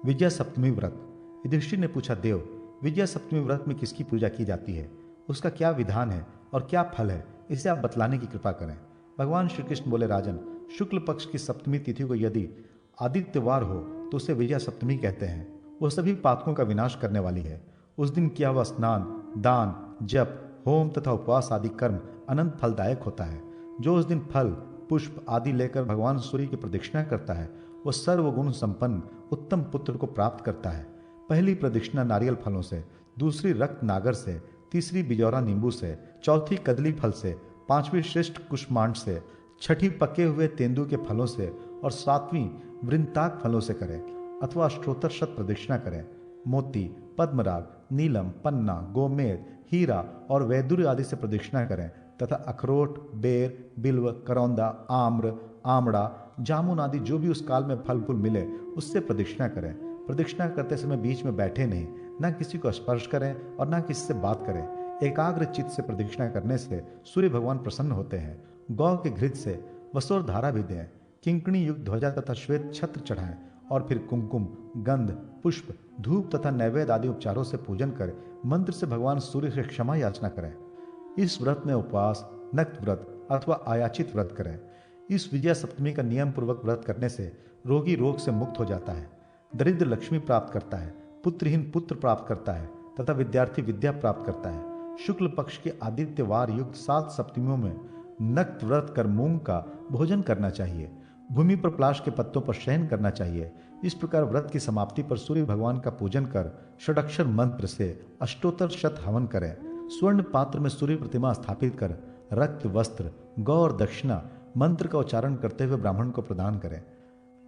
विजया सप्तमी व्रत। युधिष्ठिर ने पूछा, देव, विजया सप्तमी व्रत में किसकी पूजा की जाती है? उसका क्या विधान है और क्या फल है? इसे आप बतलाने की कृपा करें। भगवान श्री कृष्ण बोले, राजन, शुक्ल पक्ष की सप्तमी तिथि को यदि आदित्यवार हो तो उसे विजया सप्तमी कहते हैं। वह सभी पातकों का विनाश करने वाली है। उस दिन किया हुआ स्नान, दान, जप, होम तथा उपवास आदि कर्म अनंत फलदायक होता है। जो उस दिन फल, पुष्प आदि लेकर भगवान सूर्य की प्रदक्षिणा करता है वह सर्वगुण संपन्न उत्तम पुत्र को प्राप्त करता है। पहली प्रदक्षिणा नारियल फलों से, दूसरी रक्त नागर से, तीसरी बिजौरा नींबू से, चौथी कदली फल से, पांचवी श्रेष्ठ कुष्मांड से, छठी पके हुए तेंदु के फलों से और सातवीं वृंताक फलों से करें अथवा अष्टोत्तर शत प्रदक्षिणा करें। मोती, पद्मराग, नीलम, पन्ना, गोमेद, हीरा और वैदुर्य आदि से प्रदक्षिणा करें तथा अखरोट, बेर, बिल्व, करौंदा, आम्र, आमड़ा, जामुन आदि जो भी उस काल में फल फूल मिले उससे प्रदक्षिणा करें। प्रदक्षिणा करते समय बीच में बैठे नहीं, न किसी को स्पर्श करें और न किसी से बात करें। एकाग्र चित्त से प्रदक्षिणा करने से सूर्य भगवान प्रसन्न होते हैं। गौ के घृत से वसोर धारा भी दें। किंकणी युक्त ध्वजा तथा श्वेत छत्र चढ़ाएं और फिर कुमकुम, गंध, पुष्प, धूप तथा नैवेद्य आदि उपचारों से पूजन कर मंत्र से भगवान सूर्य से क्षमा याचना करें। इस व्रत में उपवास, नक्त व्रत अथवा आयाचित व्रत करें। इस विजया सप्तमी का नियम पूर्वक व्रत करने से रोगी रोग से मुक्त हो जाता है, दरिद्र लक्ष्मी प्राप्त करता है, पुत्रहीन पुत्र प्राप्त करता है तथा विद्यार्थी विद्या प्राप्त करता है। शुक्ल पक्ष के आदित्यवार युक्त 7 सप्तमियों में नक्त व्रत कर मूंग का भोजन करना चाहिए। भूमि पर पलाश के पत्तों पर शयन करना चाहिए। इस प्रकार व्रत की समाप्ति पर सूर्य भगवान का पूजन कर षडक्षर मंत्र से अष्टोत्तर शत हवन करें। स्वर्ण पात्र में सूर्य प्रतिमा स्थापित कर रक्त वस्त्र, गौ और दक्षिणा मंत्र का उच्चारण करते हुए ब्राह्मण को प्रदान करें।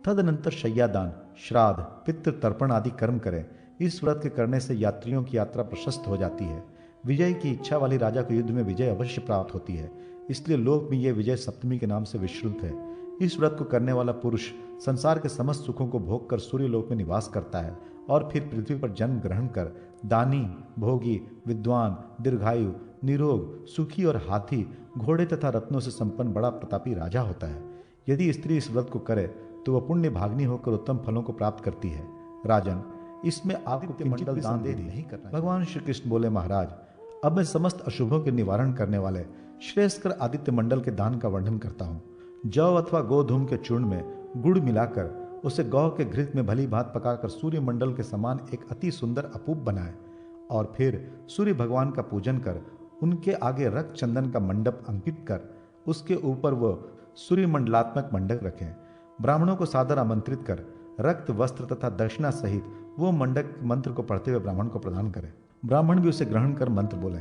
तदनंतर शय्यादान, श्राद्ध, पितृ तर्पण आदि कर्म करें। इस व्रत के करने से यात्रियों की यात्रा प्रशस्त हो जाती है। विजय की इच्छा वाली राजा को युद्ध में विजय अवश्य प्राप्त होती है। इसलिए लोक में यह विजय सप्तमी के नाम से विश्रुत है। इस व्रत को करने वाला पुरुष संसार के समस्त सुखों को भोग कर सूर्य लोक में निवास करता है और फिर पृथ्वी पर जन्म ग्रहण कर दानी, भोगी, विद्वान, दीर्घायु, निरोग, सुखी और हाथी, घोड़े तथा रत्नों से संपन्न बड़ा प्रतापी राजा होता है। यदि स्त्री इस व्रत को करे तो वह पुण्य भागनी होकर उत्तम फलों को प्राप्त करती है। राजन, इसमें आपको किंचित भी संदेह नहीं करना। भगवान श्री कृष्ण बोले, महाराज, अब मैं समस्त अशुभों के निवारण करने वाले श्रेष्ठकर आदित्य मंडल के दान का वर्णन करता हूँ। जौ अथवा गोधूम के चूर्ण में गुड़ मिलाकर उसे गौ के घृत में भली भांति पकाकर सूर्य मंडल के समान एक अति सुंदर अपूप बनाए और फिर सूर्य भगवान का पूजन कर उनके आगे रक्त चंदन का मंडप अंकित कर उसके ऊपर वह सूर्य मंडलात्मक मंडप रखें। ब्राह्मणों को सादर आमंत्रित कर रक्त वस्त्र तथा दक्षिणा सहित वो मंडक मंत्र को पढ़ते हुए ब्राह्मण को प्रदान करें। ब्राह्मण भी उसे ग्रहण कर मंत्र बोले।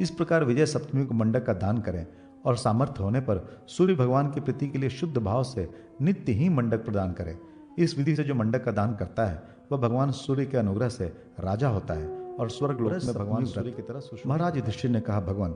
इस प्रकार विजय सप्तमी को मंडक का दान करें और सामर्थ्य होने पर सूर्य भगवान की प्रीति के लिए शुद्ध भाव से नित्य ही मंडक प्रदान करें। इस विधि से जो मंडक का दान करता है वह भगवान सूर्य के अनुग्रह से राजा होता है और स्वर्ग लोक में भगवान सूर्य की तरह। महाराज युधिष्ठिर ने कहा, भगवान,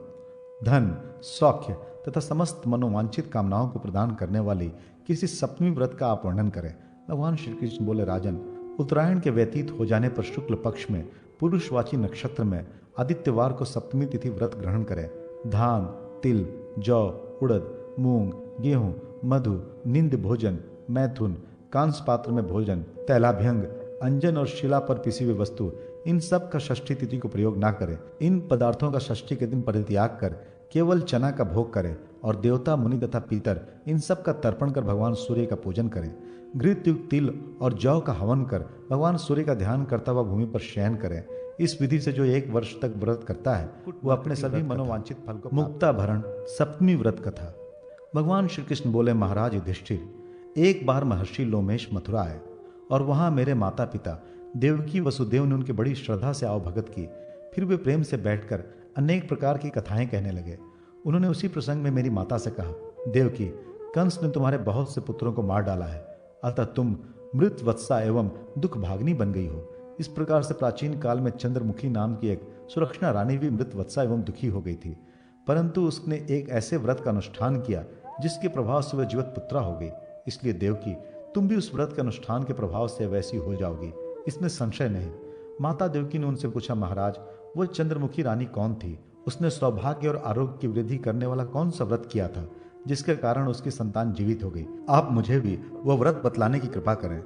धन, सौख्य तथा समस्त मनोवांछित कामनाओं को प्रदान करने वाली किसी सप्तमी व्रत का आप वर्णन करें। भगवान श्री कृष्ण बोले, राजन, उत्तरायण के व्यतीत हो जाने पर शुक्ल पक्ष में पुरुषवाची नक्षत्र में आदित्यवार को सप्तमी तिथि व्रत ग्रहण करें। धान, तिल, जौ, उड़द, मूंग, गेहूं, मधु, निंद भोजन, मैथुन, कांस पात्र में भोजन, तैलाभ्यंग, अंजन और शिला पर पिसी हुई वस्तु, इन सब का षष्ठी तिथि को प्रयोग ना करें। इन पदार्थों का षष्ठी के दिन परित्याग कर केवल चना का भोग करें और देवता, मुनि तथा पीतर इन सब का तर्पण कर भगवान सूर्य का पूजन करें। घृत युक्त तिल और जौ का हवन कर भगवान सूर्य का ध्यान करता हुआ भूमि पर शयन करें। इस विधि से जो 1 वर्ष तक व्रत करता है वह अपने सभी मनोवांछित फल को। मुक्ताभरण सप्तमी व्रत कथा। भगवान श्री कृष्ण बोले, महाराज युधिष्ठिर, एक बार महर्षि लोमेश मथुरा आए और वहां मेरे माता पिता देवकी, वसुदेव ने उनकी बड़ी श्रद्धा से आवभगत की। फिर वे प्रेम से बैठकर अनेक प्रकार की कथाएं कहने लगे। उन्होंने उसी प्रसंग में मेरी माता से कहा, देवकी, कंस ने तुम्हारे बहुत से पुत्रों को मार डाला है, अतः तुम मृत वत्सा एवं दुख भागनी बन गई हो। इस प्रकार से प्राचीन काल में चंद्रमुखी नाम की एक सुरक्षणा रानी भी मृत वत्सा एवं दुखी हो गई थी, परंतु उसने एक ऐसे व्रत का अनुष्ठान किया जिसके प्रभाव से वह जीवित पुत्रा हो गई। इसलिए देवकी, तुम भी उस व्रत के अनुष्ठान के प्रभाव से वैसी हो जाओगी, इसमें संशय नहीं। माता देवकी ने उनसे पूछा, महाराज, वो चंद्रमुखी रानी कौन थी? उसने सौभाग्य और आरोग्य की वृद्धि करने वाला कौन सा व्रत किया था जिसके कारण उसकी संतान जीवित हो गई? आप मुझे भी वह व्रत बतलाने की कृपा करें।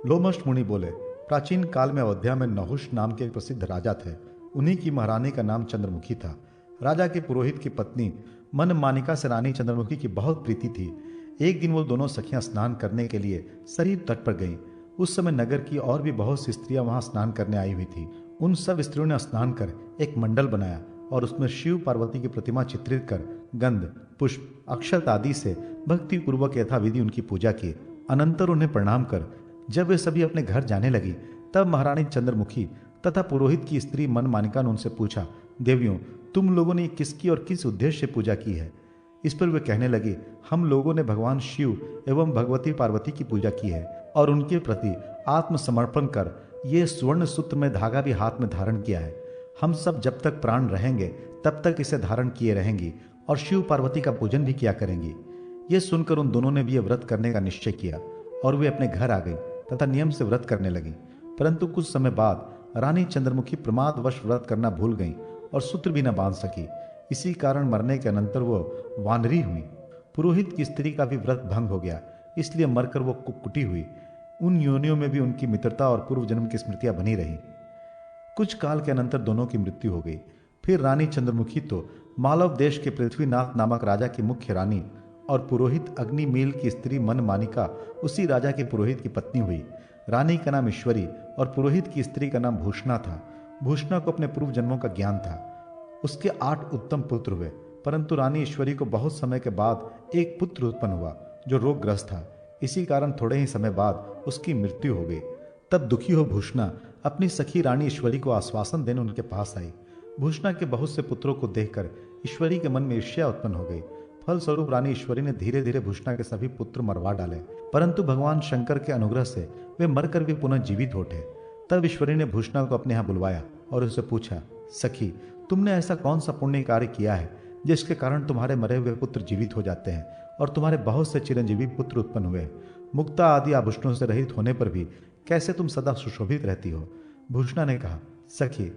लोमश मुनि बोले, प्राचीन काल में अयोध्या में नहुष नाम के एक प्रसिद्ध राजा थे। उन्हीं की महारानी का नाम चंद्रमुखी था। राजा के पुरोहित की पत्नी मनमानिका से रानी चंद्रमुखी की बहुत प्रीति थी। एक दिन वो दोनों सखियां स्नान करने के लिए सरयू तट पर गईं। उस समय नगर की और भी बहुत सी स्त्रियां वहां स्नान करने आई हुई थी। उन सब स्त्रियों ने स्नान कर एक मंडल बनाया और उसमें शिव पार्वती की प्रतिमा चित्रित कर गंध, पुष्प, अक्षत आदि से भक्ति पूर्वक यथाविधि उनकी पूजा की। अनंतर उन्हें प्रणाम कर जब वे सभी अपने घर जाने लगी, तब महारानी चंद्रमुखी तथा पुरोहित की स्त्री मनमानिका ने उनसे पूछा, देवियों, तुम लोगों ने किसकी और किस उद्देश्य से पूजा की है? इस पर वे कहने लगे, हम लोगों ने भगवान शिव एवं भगवती पार्वती की पूजा की है और उनके प्रति आत्मसमर्पण कर ये स्वर्ण सूत्र में धागा भी हाथ में धारण किया है। हम सब जब तक प्राण रहेंगे तब तक इसे धारण किए रहेंगी और शिव पार्वती का पूजन भी किया करेंगी। ये सुनकर उन दोनों ने भी ये व्रत करने का निश्चय किया और वे अपने घर आ गई तथा नियम से व्रत करने लगी। परंतु कुछ समय बाद रानी चंद्रमुखी प्रमादवश व्रत करना भूल गई और सूत्र भी न बांध सकी। इसी कारण मरने के अनंतर वो वानरी हुई। पुरोहित की स्त्री का भी व्रत भंग हो गया, इसलिए मरकर वो कुकुटी हुई। उन योनियों में भी उनकी मित्रता और पूर्व जन्म की स्मृतियां बनी रही। कुछ काल के अनंतर दोनों की मृत्यु हो गई। फिर रानी चंद्रमुखी तो मालव देश के पृथ्वीनाथ नामक राजा की मुख्य रानी और पुरोहित अग्निमील की स्त्री मनमानिका उसी राजा के पुरोहित की पत्नी हुई। रानी का नाम ईश्वरी और पुरोहित की स्त्री का नाम भूषणा था। भूषणा को अपने पूर्व जन्मों का ज्ञान था। उसके 8 उत्तम पुत्र हुए, परंतु रानी ईश्वरी को बहुत समय के बाद एक पुत्र उत्पन्न हुआ जो रोगग्रस्त था। इसी कारण थोड़े ही समय बाद उसकी मृत्यु हो गई। तब दुखी हो भूषणा अपनी सखी रानी ईश्वरी को आश्वासन देने उनके पास आई। भूषणा के बहुत से पुत्रों को देखकर ईश्वरी के मन में ईर्ष्या उत्पन्न हो गई। फलस्वरूप रानी ईश्वरी ने धीरे धीरे भूषणा के सभी पुत्र मरवा डाले, परंतु भगवान शंकर के अनुग्रह से वे मरकर भी पुनः जीवित उठे। तब ईश्वरी ने भूषणा को अपने यहाँ बुलवाया और उससे पूछा, सखी, तुमने ऐसा कौन सा पुण्य कार्य किया है जिसके कारण तुम्हारे मरे हुए पुत्र जीवित हो जाते हैं और तुम्हारे बहुत से चिरंजीवी पुत्र उत्पन्न हुए? मुक्ता आदि आभूषणों से रहित होने पर भी कैसे तुम सदा सुशोभित रहती हो? भूषणा ने कहा, सखी,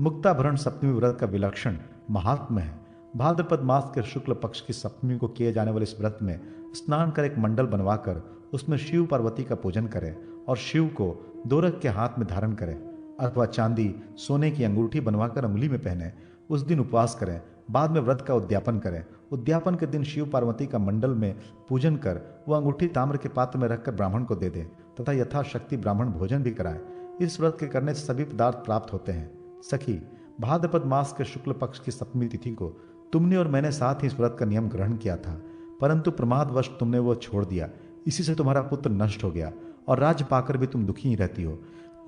मुक्ताभरण सप्तमी व्रत का विलक्षण महात्म्य है। भाद्रपद मास के शुक्ल पक्ष की सप्तमी को किए जाने वाले इस व्रत में स्नान कर एक मंडल बनवाकर उसमें शिव पार्वती का पूजन करें और शिव को दोरक के हाथ में धारण करें अथवा चांदी सोने की अंगूठी बनवाकर अंगुली में पहने। उस दिन उपवास करें, बाद में व्रत का उद्यापन करें। उद्यापन के दिन शिव पार्वती का मंडल में पूजन कर वह अंगूठी ताम्र के पात्र में रखकर ब्राह्मण को दे दे तथा यथाशक्ति ब्राह्मण भोजन भी कराए। इस व्रत के करने से सभी पदार्थ प्राप्त होते हैं। सखी, भाद्रपद मास के शुक्ल पक्ष की सप्तमी तिथि को तुमने और मैंने साथ ही इस व्रत का नियम ग्रहण किया था, परंतु प्रमादवश तुमने वो छोड़ दिया। इसी से तुम्हारा पुत्र नष्ट हो गया और राज्य पाकर भी तुम दुखी ही रहती हो।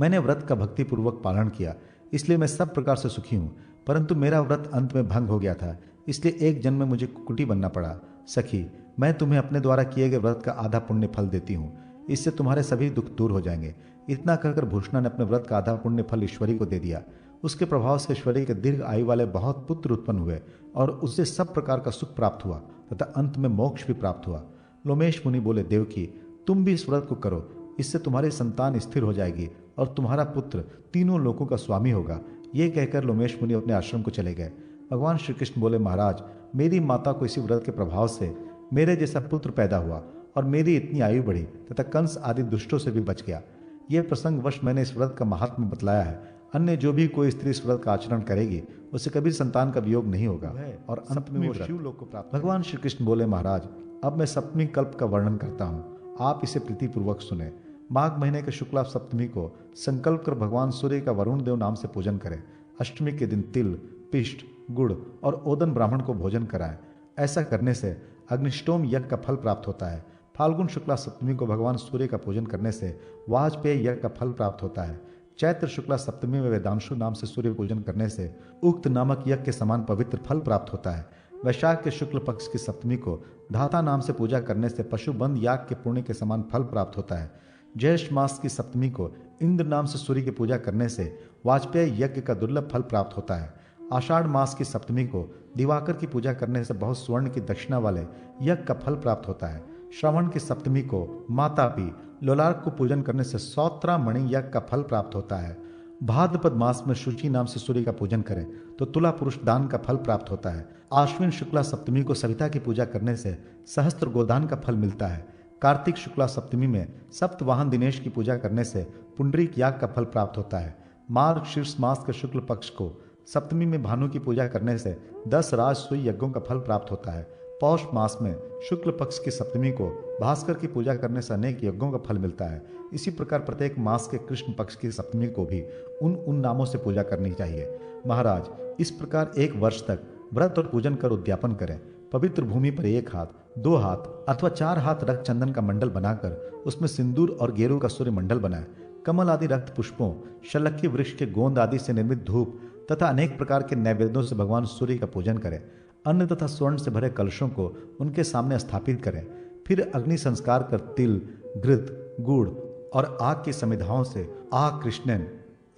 मैंने व्रत का भक्तिपूर्वक पालन किया, इसलिए मैं सब प्रकार से सुखी हूँ, परंतु मेरा व्रत अंत में भंग हो गया था, इसलिए एक जन्म में मुझे कुकुटी बनना पड़ा। सखी, मैं तुम्हें अपने द्वारा किए गए व्रत का आधा पुण्य फल देती हूँ, इससे तुम्हारे सभी दुख दूर हो जाएंगे। इतना कहकर भूषणा ने अपने व्रत का आधा पुण्य फल ईश्वरी को दे दिया। उसके प्रभाव से ईश्वरी के दीर्घ आयु वाले बहुत पुत्र उत्पन्न हुए और उसे सब प्रकार का सुख प्राप्त हुआ तथा अंत में मोक्ष भी प्राप्त हुआ। लोमेश मुनि बोले, देवकी, तुम भी इस व्रत को करो, इससे तुम्हारी संतान स्थिर हो जाएगी और तुम्हारा पुत्र तीनों लोकों का स्वामी होगा। ये कहकर लोमेश मुनि अपने आश्रम को चले गए। भगवान श्री कृष्ण बोले, महाराज, मेरी माता को इसी व्रत के प्रभाव से मेरे जैसा पुत्र पैदा हुआ और मेरी इतनी आयु बढ़ी तथा कंस आदि दुष्टों से भी बच गया। यह प्रसंग वश मैंने इस व्रत का महात्म्य बतलाया है। अन्य जो भी कोई स्त्री इस व्रत का आचरण करेगी उसे कभी संतान का वियोग नहीं होगा और अंत में वो शिवलोक को प्राप्त। भगवान श्री कृष्ण बोले, महाराज, अब मैं सप्तमी कल्प का वर्णन करता हूँ, आप इसे प्रीतिपूर्वक सुने। माघ महीने के शुक्ला सप्तमी को संकल्प कर भगवान सूर्य का वरुण देव नाम से पूजन करें। अष्टमी के दिन तिल, पिष्ट, गुड़ और ओदन ब्राह्मण को भोजन कराएं। ऐसा करने से अग्निष्टोम यज्ञ का फल प्राप्त होता है। फाल्गुन शुक्ला सप्तमी को भगवान सूर्य का पूजन करने से वाजपेय यज्ञ का फल प्राप्त होता है। चैत्र शुक्ला सप्तमी में वेदांशु नाम से सूर्य पूजन करने से उक्त नामक यज्ञ के समान पवित्र फल प्राप्त होता है। वैशाख के शुक्ल पक्ष की सप्तमी को धाता नाम से पूजा करने से पशुबंध याग के पुण्य के समान फल प्राप्त होता है। ज्येष्ठ मास की सप्तमी को इंद्र नाम से सूर्य की पूजा करने से वाजपेय यज्ञ का दुर्लभ फल प्राप्त होता है। आषाढ़ मास की सप्तमी को दिवाकर की पूजा करने से बहुत स्वर्ण की दक्षिणा वाले यज्ञ का फल प्राप्त होता है। श्रवण की सप्तमी को मातापी लोलार्क को पूजन करने से सौत्रा मणि यज्ञ का फल प्राप्त होता है। भाद्रपद मास में शुचि नाम से सूर्य का पूजन करें तो तुला पुरुष दान का फल प्राप्त होता है। आश्विन शुक्ला सप्तमी को सविता की पूजा करने से सहस्त्र गोदान का फल मिलता है। कार्तिक शुक्ला सप्तमी में सप्तवाहन दिनेश की पूजा करने से पुंडरीक याग का फल प्राप्त होता है। मार्ग शीर्ष मास के शुक्ल पक्ष को सप्तमी में भानु की पूजा करने से 10 राजसूय यज्ञों का फल प्राप्त होता है। पौष मास में शुक्ल पक्ष की सप्तमी को भास्कर की पूजा करने से अनेक यज्ञों का फल मिलता है। इसी प्रकार प्रत्येक मास के कृष्ण पक्ष की सप्तमी को भी उन नामों से पूजा करनी चाहिए। महाराज, इस प्रकार 1 वर्ष तक व्रत और पूजन कर उद्यापन करें। पवित्र भूमि पर 1 हाथ, 2 हाथ अथवा 4 हाथ रक्त चंदन का मंडल बनाकर उसमें सिंदूर और गेरू का सूर्य मंडल बनाएं। कमल आदि रक्त पुष्पों, शलक्की वृक्ष के गोंद आदि से निर्मित धूप तथा अनेक प्रकार के नैवेद्यों से भगवान सूर्य का पूजन करें। अन्न तथा स्वर्ण से भरे कलशों को उनके सामने स्थापित करें। फिर अग्नि संस्कार कर तिल, घृत, गुड़ और आग की समिधाओं से आ कृष्णन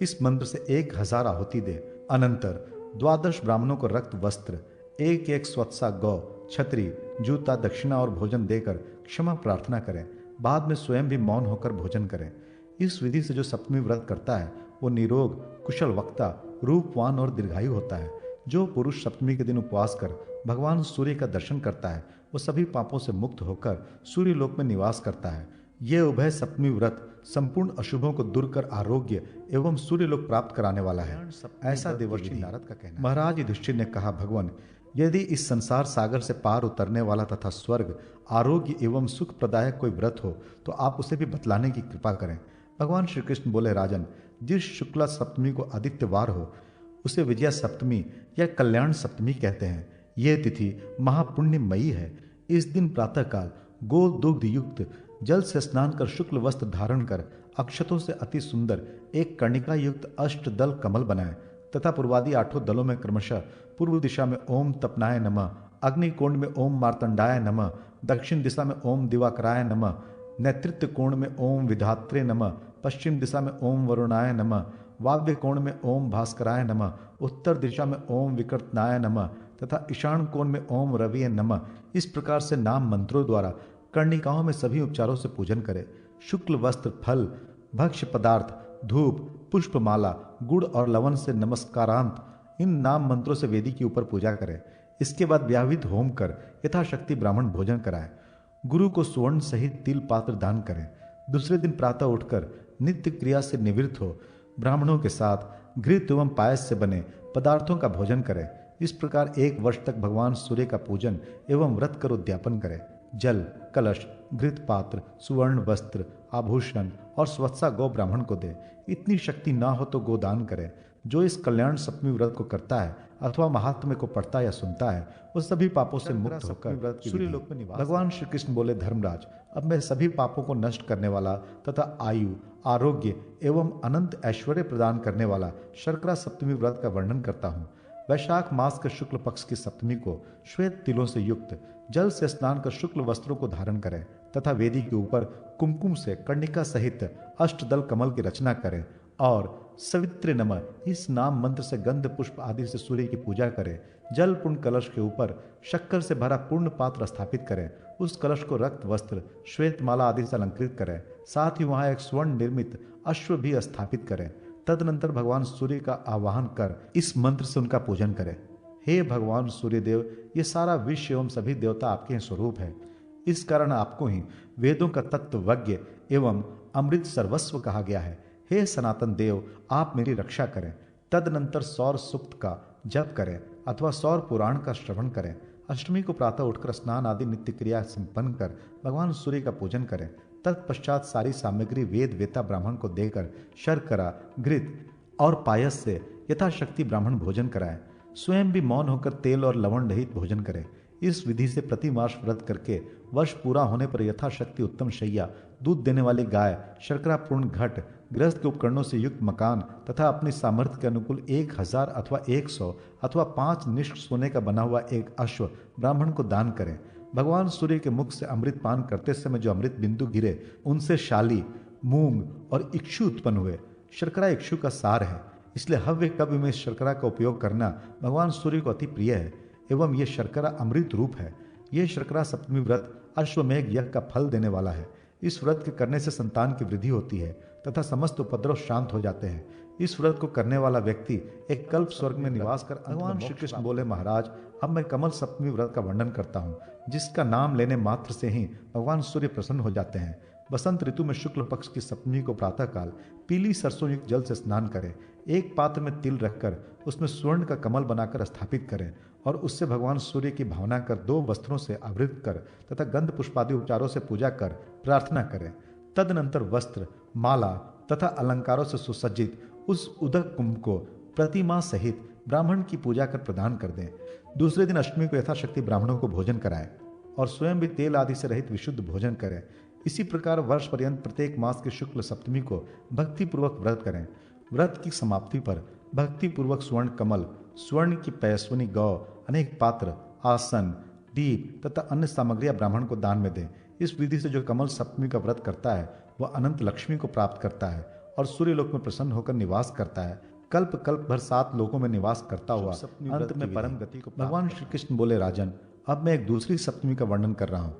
इस मंत्र से 1000 आहुति दे। अनंतर 12 ब्राह्मणों को रक्त वस्त्र, 1 स्वत्सा गौ, छतरी, जूता, दक्षिणा और भोजन देकर क्षमा प्रार्थना करें। बाद में स्वयं भी मौन होकर भोजन करें। इस विधि से जो सप्तमी व्रत करता है वो निरोग, कुशल वक्ता, रूपवान और दीर्घायु होता है। जो पुरुष सप्तमी के दिन उपवास कर भगवान सूर्य का दर्शन करता है वो सभी पापों से मुक्त होकर सूर्य लोक में निवास करता है। ये उभय सप्तमी व्रत संपूर्ण अशुभों को दूर कर आरोग्य एवं सूर्य लोक प्राप्त कराने वाला है, ऐसा देवर्षि नारद का कहना है। महाराज युधिष्ठिर ने कहा, भगवान, यदि इस संसार सागर से पार उतरने वाला तथा स्वर्ग, आरोग्य एवं सुख प्रदायक कोई व्रत हो तो आप उसे भी बतलाने की कृपा करें। भगवान श्री कृष्ण बोले, राजन, जिस शुक्ला सप्तमी को आदित्यवार हो उसे विजया सप्तमी या कल्याण सप्तमी कहते हैं। यह तिथि महापुण्यमयी है। इस दिन प्रातःकाल गो दुग्ध युक्त जल से स्नान कर शुक्ल वस्त्र धारण कर अक्षतों से अति सुंदर एक कर्णिका युक्त अष्टदल कमल बनाएं तथा पूर्वादि 8 दलों में क्रमशः पूर्व दिशा में ओम तपनाय नमः, अग्निकोण में ओम मार्तंडाय नमः, दक्षिण दिशा में ओम दिवाकराय नमः, नेतृत्व कोण में ओम विधात्रे नमः, पश्चिम दिशा में ओम वरुणाय नमः, वाव्य कोण में ओम भास्कराय नमः, उत्तर दिशा में ओम विकर्तनाय नमः तथा ईशान कोण में ओम रविये नमः, इस प्रकार से नाम मंत्रों द्वारा कर्णिकाओं में सभी उपचारों से पूजन करें। शुक्ल वस्त्र, फल, भक्ष्य पदार्थ, धूप, पुष्पमाला, गुड़ और लवण से नमस्कारांत इन नाम मंत्रों से वेदी के ऊपर पूजा करें। इसके बाद व्याहृत होम कर यथाशक्ति ब्राह्मण भोजन कराएं। गुरु को सुवर्ण सहित तिल पात्र दान करें। दूसरे दिन प्रातः उठकर नित्य क्रिया से निवृत्त हो ब्राह्मणों के साथ घृत एवं पायस से बने पदार्थों का भोजन करें। इस प्रकार 1 वर्ष तक भगवान सूर्य का पूजन एवं व्रत कर उद्यापन करें। जल, कलश, घृत पात्र, सुवर्ण वस्त्र, आभूषण और स्वत्सा गौ ब्राह्मण को दे। इतनी शक्ति ना हो तो गोदान करे। जो इस कल्याण सप्तमी व्रत को करता है अथवा महात्म्य को पढ़ता या सुनता है वो सभी पापों से मुक्त होकर सूर्य लोक में निवास। भगवान श्री कृष्ण बोले, धर्मराज, अब मैं सभी पापों को नष्ट करने वाला तथा आयु, आरोग्य एवं अनंत ऐश्वर्य प्रदान करने वाला शर्करा सप्तमी व्रत का वर्णन करता हूँ। वैशाख मास के शुक्ल पक्ष की सप्तमी को श्वेत तिलों से युक्त जल से स्नान कर शुक्ल वस्त्रों को धारण करें तथा वेदी के ऊपर कुमकुम से कर्णिका सहित अष्टदल कमल की रचना करें और सवित्रे नमः इस नाम मंत्र से गंध पुष्प आदि से सूर्य की पूजा करें। जल पूर्ण कलश के ऊपर शक्कर से भरा पूर्ण पात्र स्थापित करें। उस कलश को रक्त वस्त्र, श्वेत माला आदि से अलंकृत करें। साथ ही वहां एक स्वर्ण निर्मित अश्व भी स्थापित करें। तदनंतर भगवान सूर्य का आवाहन कर इस मंत्र से उनका पूजन करें। हे भगवान सूर्यदेव, ये सारा विश्व एवं सभी देवता आपके ही स्वरूप है। इस कारण आपको ही वेदों का तत्वज्ञ एवं अमृत सर्वस्व कहा गया है। हे सनातन देव, आप मेरी रक्षा करें। तदनंतर सौर सूक्त का जप करें अथवा सौर पुराण का श्रवण करें। अष्टमी को प्रातः उठकर स्नान आदि नित्य क्रिया संपन्न कर भगवान सूर्य का पूजन करें। तत्पश्चात सारी सामग्री वेद वेता ब्राह्मण को देकर शर्करा, घृत और पायस से यथाशक्ति ब्राह्मण भोजन कराएं। स्वयं भी मौन होकर तेल और लवण रहित भोजन करें। इस विधि से प्रति मास व्रत करके वर्ष पूरा होने पर यथाशक्ति उत्तम शैया, दूध देने वाली गाय, शर्करा पूर्ण घट, गृहस्थ के उपकरणों से युक्त मकान तथा अपनी सामर्थ्य के अनुकूल 1000 अथवा 100 अथवा 5 निष्ठ सोने का बना हुआ एक अश्व ब्राह्मण को दान करें। भगवान सूर्य के मुख से अमृत पान करते समय जो अमृत बिंदु गिरे उनसे शाली, मूंग और इक्षु उत्पन्न हुए। शर्करा इक्षु का सार है, इसलिए हव्य कव्य में शर्करा का उपयोग करना भगवान सूर्य को अति प्रिय है एवं यह शर्करा अमृत रूप है। यह शर्करा सप्तमी व्रत अश्वमेघ यज्ञ का फल देने वाला है। इस व्रत के करने से संतान की वृद्धि होती है तथा समस्त उपद्रव शांत हो जाते हैं। इस व्रत को करने वाला व्यक्ति एक कल्प स्वर्ग में निवास कर भगवान श्री कृष्ण बोले, महाराज अब मैं कमल सप्तमी व्रत का वर्णन करता हूँ, जिसका नाम लेने मात्र से ही भगवान सूर्य प्रसन्न हो जाते हैं। बसंत ऋतु में शुक्ल पक्ष की सप्तमी को प्रातःकाल पीली सरसों युक्त जल से स्नान करें। एक पात्र में तिल रखकर उसमें स्वर्ण का कमल बनाकर स्थापित करें और उससे भगवान सूर्य की भावना कर 2 वस्त्रों से आवृत कर तथा गंध पुष्पादि उपचारों से पूजा कर प्रार्थना करें। तदनंतर वस्त्र, माला तथा अलंकारों से सुसज्जित उस उदक कुंभ को प्रतिमा सहित ब्राह्मण की पूजा कर प्रदान कर दें। दूसरे दिन अष्टमी को यथाशक्ति ब्राह्मणों को भोजन कराएं और स्वयं भी तेल आदि से रहित विशुद्ध भोजन करें। इसी प्रकार वर्ष पर्यंत प्रत्येक मास की शुक्ल सप्तमी को भक्तिपूर्वक व्रत करें। व्रत की समाप्ति पर भक्तिपूर्वक स्वर्ण कमल, स्वर्ण की पयस्विनी गौ, अनेक पात्र, आसन, दीप तथा अन्य सामग्रियां ब्राह्मण को दान में दें। इस विधि से जो कमल सप्तमी का व्रत करता है वह अनंत लक्ष्मी को प्राप्त करता है और सूर्यलोक में प्रसन्न होकर निवास करता है। कल्प कल्प भर 7 लोकों में निवास करता हुआ अंत में परम गति को भगवान श्री कृष्ण बोले, राजन अब मैं एक दूसरी सप्तमी का वर्णन कर रहा हूँ।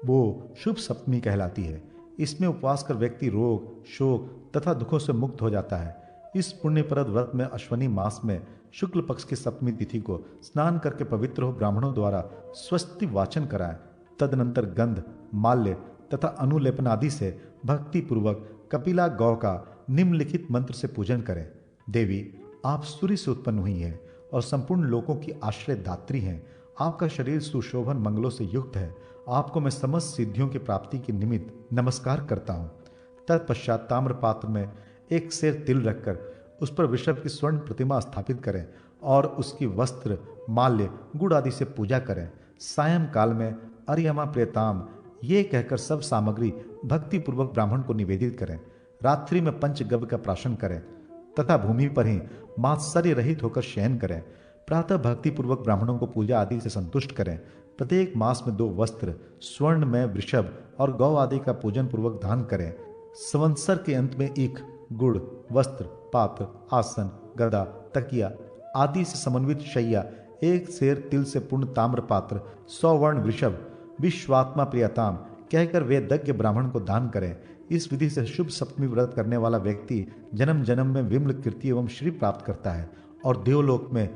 वो शुभ सप्तमी कहलाती है। इसमें उपवास कर व्यक्ति रोग, शोक तथा दुखों से मुक्त हो जाता है। इस पुण्यप्रद व्रत में अश्वनी मास में शुक्ल पक्ष की सप्तमी तिथि को स्नान करके पवित्र हो ब्राह्मणों द्वारा स्वस्ति वाचन कराएं। तदनंतर गंध, माल्य तथा अनुलेपन आदि से भक्ति पूर्वक कपिला गौ का निम्नलिखित मंत्र से पूजन करें। देवी, आप सूर्य से उत्पन्न हुई हैं और संपूर्ण लोकों की आश्रय दात्री हैं। आपका शरीर सुशोभन मंगलों से युक्त है। आपको मैं समस्त सिद्धियों की प्राप्ति के निमित्त नमस्कार करता हूँ। तत्पश्चात ताम्र पात्र में एक सेर तिल रखकर उस पर वृषभ की स्वर्ण प्रतिमा स्थापित करें और उसकी वस्त्र, माल्य, गुड़ आदि से पूजा करें। सायंकाल में अर्यमा प्रियताम ये कहकर सब सामग्री भक्तिपूर्वक ब्राह्मण को निवेदित करें। रात्रि में पंचगव्य का प्राशन करें तथा भूमि पर ही मात्सर्य रहित होकर शयन करें। प्रातः भक्तिपूर्वक ब्राह्मणों को पूजा आदि से संतुष्ट करें। प्रत्येक मास में 2 वस्त्र, स्वर्ण में वृषभ और गौ आदि का पूजन पूर्वक दान करें। संवत्सर के अंत में ईख, गुड़, वस्त्र, पात्र, आसन, गदा, तकिया आदि से समन्वित शैया, एक सेर तिल से पूर्ण ताम्र पात्र, 100 वर्ण वृषभ, विश्वात्मा प्रियताम कहकर वेदज्ञ ब्राह्मण को दान करें। इस विधि से शुभ सप्तमी व्रत करने वाला व्यक्ति जन्म जन्म में विमल कीर्ति एवं श्री प्राप्त करता है और देवलोक में